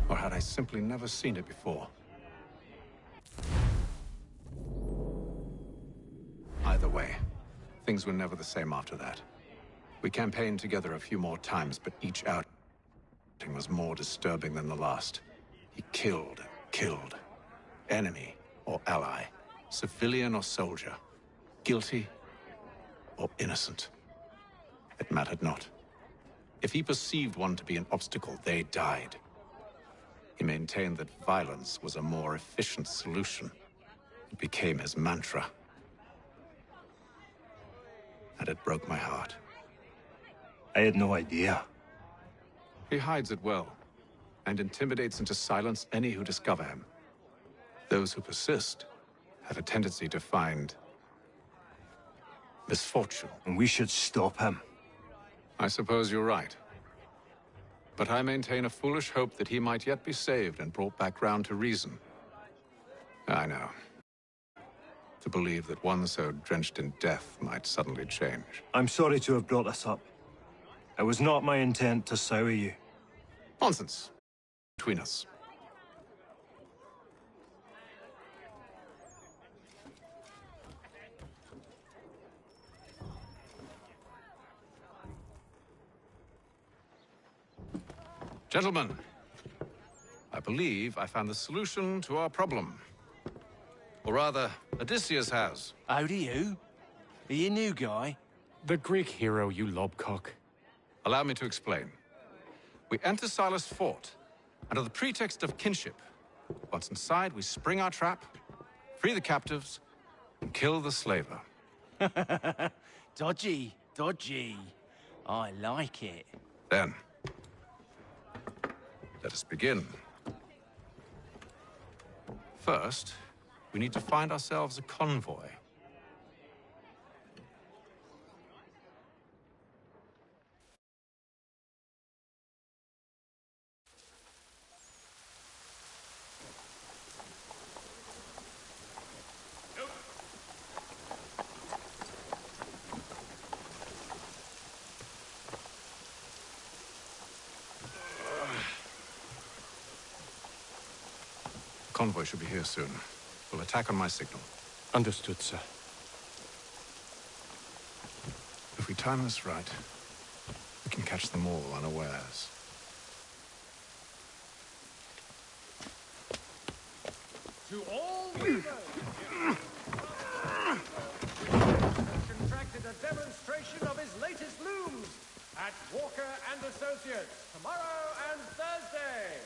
Or had I simply never seen it before? Either way, things were never the same after that. We campaigned together a few more times, but each outing was more disturbing than the last. He killed. Enemy or ally, civilian or soldier, guilty or innocent. It mattered not. If he perceived one to be an obstacle, they died. He maintained that violence was a more efficient solution. It became his mantra. And it broke my heart. I had no idea. He hides it well, and intimidates into silence any who discover him. Those who persist have a tendency to find misfortune. And we should stop him. I suppose you're right. But I maintain a foolish hope that he might yet be saved and brought back round to reason. I know. To believe that one so drenched in death might suddenly change. I'm sorry to have brought this up. It was not my intent to sour you. Nonsense. Between us. Gentlemen, I believe I found the solution to our problem. Or rather, Odysseus has. How do you? Are you a new guy? The Greek hero, you lobcock. Allow me to explain. We enter Silas' fort, under the pretext of kinship. Once inside, we spring our trap, free the captives, and kill the slaver. Dodgy. I like it. Then, let us begin. First, we need to find ourselves a convoy. Convoy should be here soon. We'll attack on my signal. Understood, sir. If we time this right, we can catch them all unawares. To all weavers, contracted a demonstration of his latest looms at Walker and Associates tomorrow and Thursday.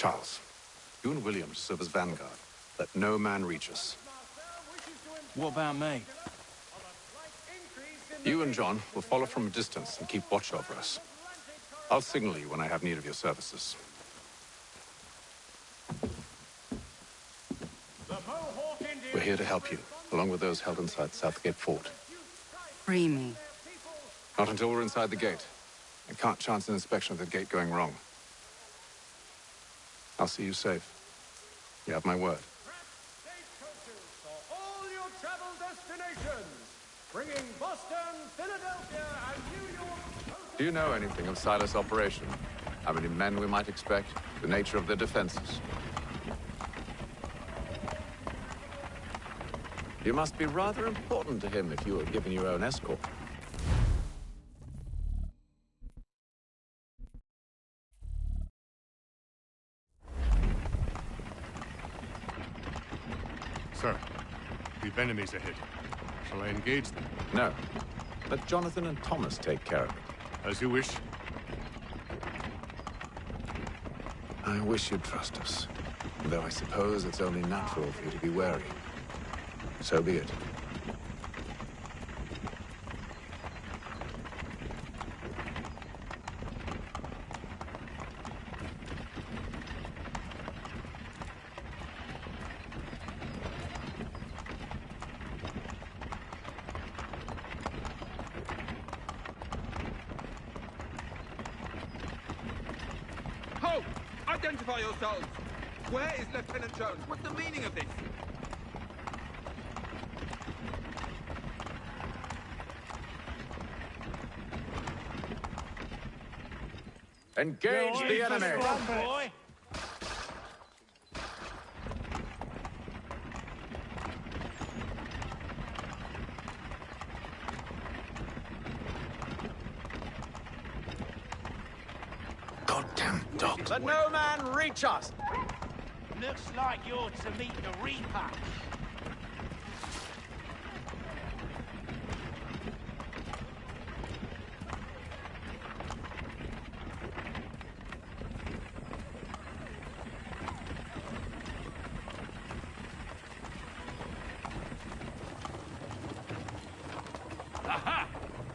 Charles, you and William serve as vanguard. Let no man reach us. What about me? You and John will follow from a distance and keep watch over us. I'll signal you when I have need of your services. We're here to help you, along with those held inside Southgate Fort. Free me. Not until we're inside the gate. I can't chance an inspection of the gate going wrong. I'll see you safe. You have my word. For all your travel destinations, bringing Boston, Philadelphia, and New York. Do you know anything of Silas' operation? How many men we might expect? The nature of their defenses? You must be rather important to him if you were given your own escort. Sir, we've enemies ahead. Shall I engage them? No. Let Jonathan and Thomas take care of it. As you wish. I wish you'd trust us. Though I suppose it's only natural for you to be wary. So be it. Ho! Identify yourselves! Where is Lieutenant Jones? What's the meaning of this? Engage the enemy! Boy. Goddamn dogs! Let no man reach us! Looks like you're to meet the Reaper. Aha!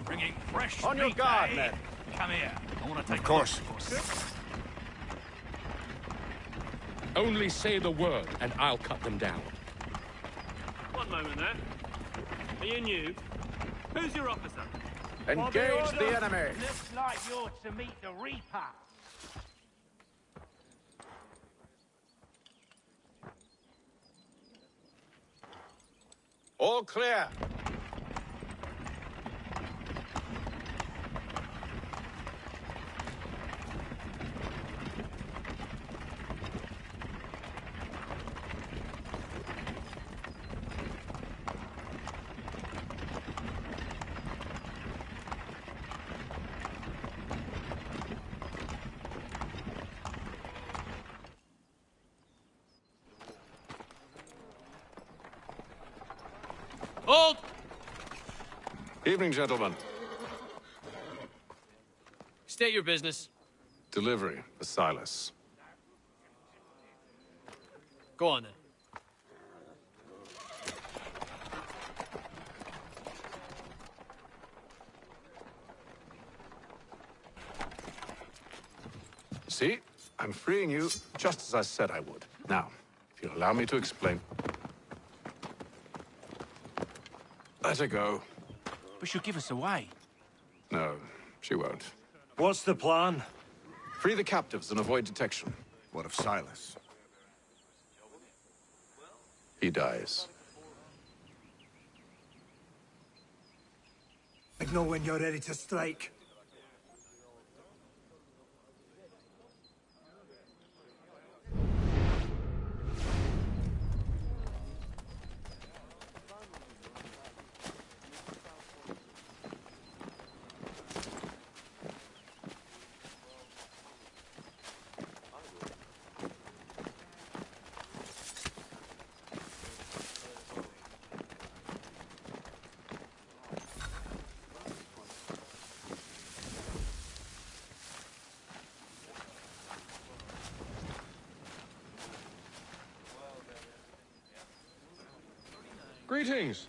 Bringing fresh On your meat, guard, eh? men. Come here. I want to take Of course. a look. Only say the word, and I'll cut them down. One moment there. Are you new? Who's your officer? Engage the enemy! Looks like you're to meet the Reaper. All clear. Hold! Evening, gentlemen. State your business. Delivery for Silas. Go on then. See? I'm freeing you just as I said I would. Now, if you'll allow me to explain. Let her go. But she'll give us away. No, she won't. What's the plan? Free the captives and avoid detection. What of Silas? He dies. Signal when you're ready to strike. Greetings.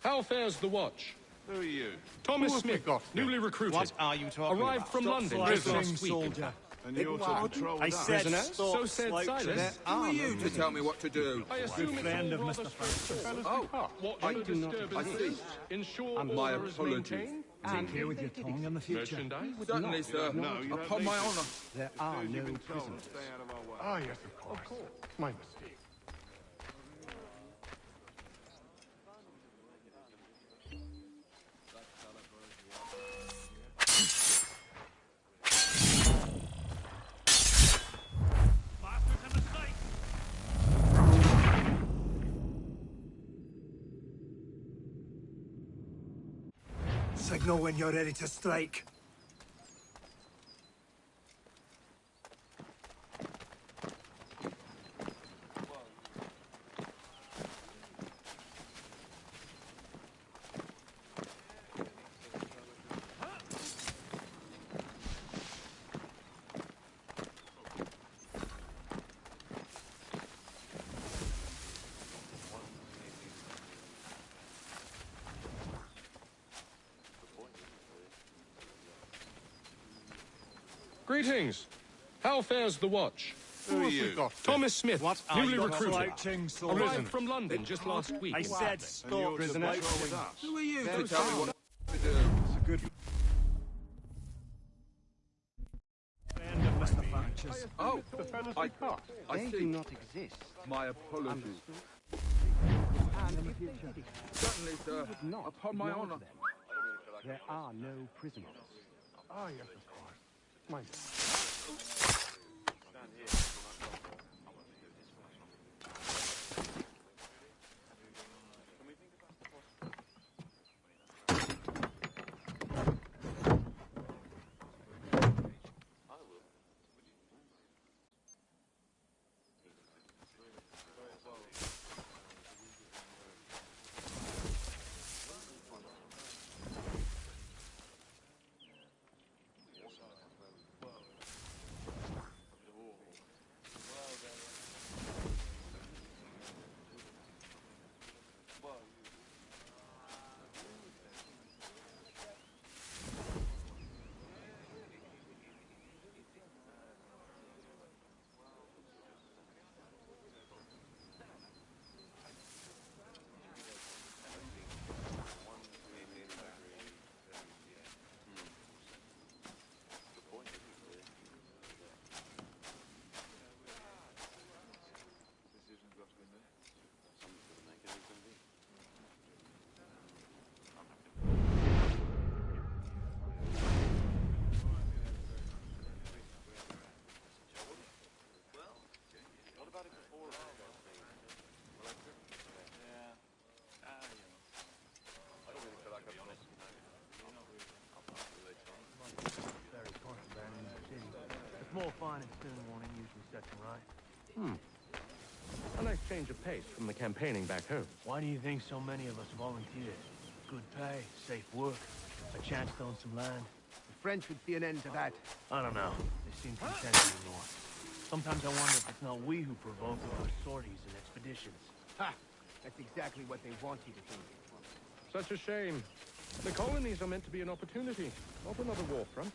How fares the watch? Who are you? Thomas Who have we Smith, got here? newly recruited. What are you talking Arrived about? from Stop London slouching, just last week. soldier. And you're to control I us. said Prisoner? stop So said slouching. Silas. Who are you to tell me what to do? I assume it's friend all of rather Mr. Francis. straightforward. Oh, What I the do not disturbance exist. is, ensure My order is apologies. maintained. Take care with your tongue in the future. Merchandise? Certainly, sir. No, you don't Upon need my to. honor. There are no prisoners. Stay out of our way. Ah, yes, of course. My mistake. Signal when you're ready to strike. Greetings. How fares the watch? Who are you? Thomas Smith, What are newly you recruited. slouching, soldier? Arrived from London just last week. I said And stop you're to slouching. control us. Who are you Then to tell me what to do? It's a good friend of Mr. Francis. Oh, I They see. do not exist. My apologies. Certainly, sir. Upon my honor. There are no prisoners. Ah, yes, of course. My mistake. More fine and stern warning usually sets them right. A nice change of pace from the campaigning back home. Why do you think so many of us volunteered? Good pay, safe work, a chance to own some land. The French would see an end to that. I don't know. They seem content anymore. Sometimes I wonder if it's not we who provoke our sorties and expeditions. Ha! That's exactly what they want you to think. Such a shame. The colonies are meant to be an opportunity, not another war front.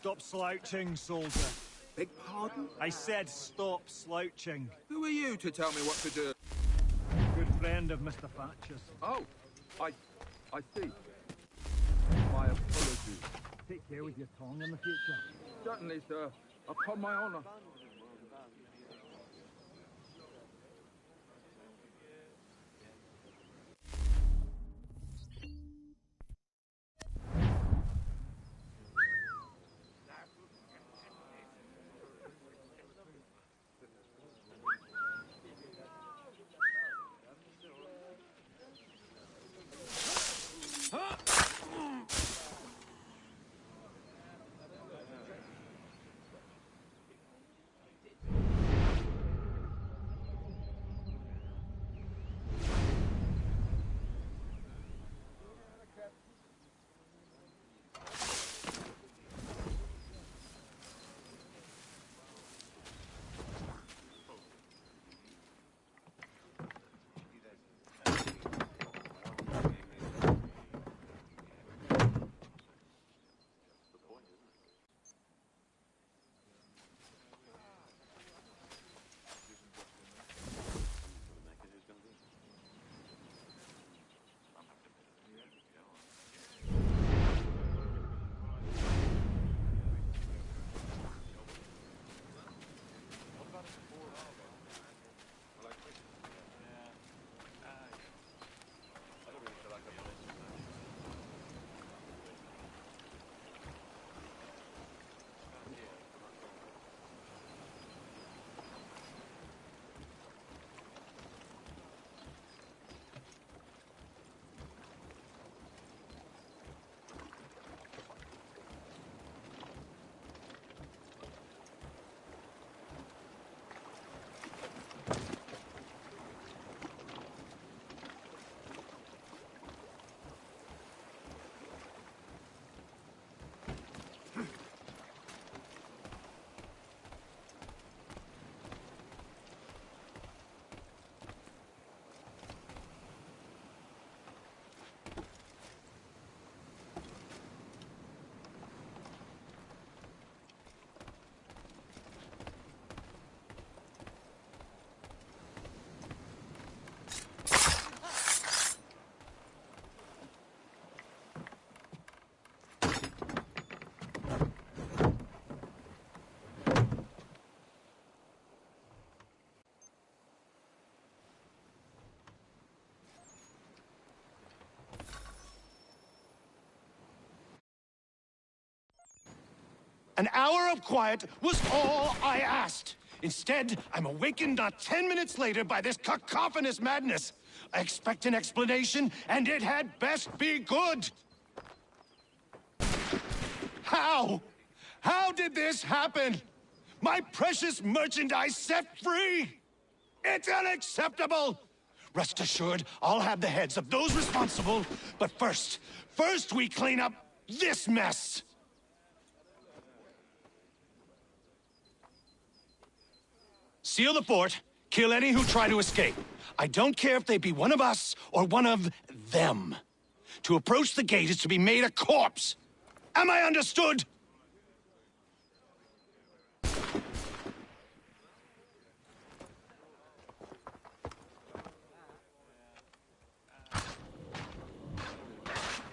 Stop slouching, soldier. Beg pardon? I said stop slouching. Who are you to tell me what to do? Good friend of Mr. Thatcher's. Oh, I see. My apologies. Take care with your tongue in the future. Certainly, sir. Upon my honor. An hour of quiet was all I asked. Instead, I'm awakened not 10 minutes later by this cacophonous madness. I expect an explanation, and it had best be good. How? How did this happen? My precious merchandise set free! It's unacceptable! Rest assured, I'll have the heads of those responsible, but first we clean up this mess! Seal the fort, kill any who try to escape. I don't care if they be one of us or one of them. To approach the gate is to be made a corpse. Am I understood?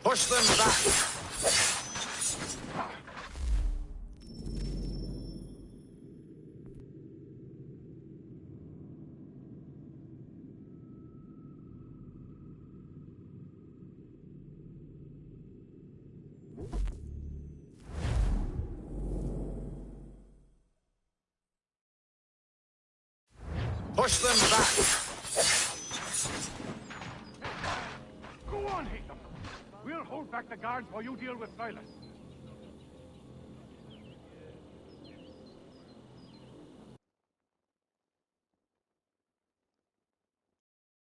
Push them back! Push them back! Go on, Haytham. We'll hold back the guards while you deal with Silas.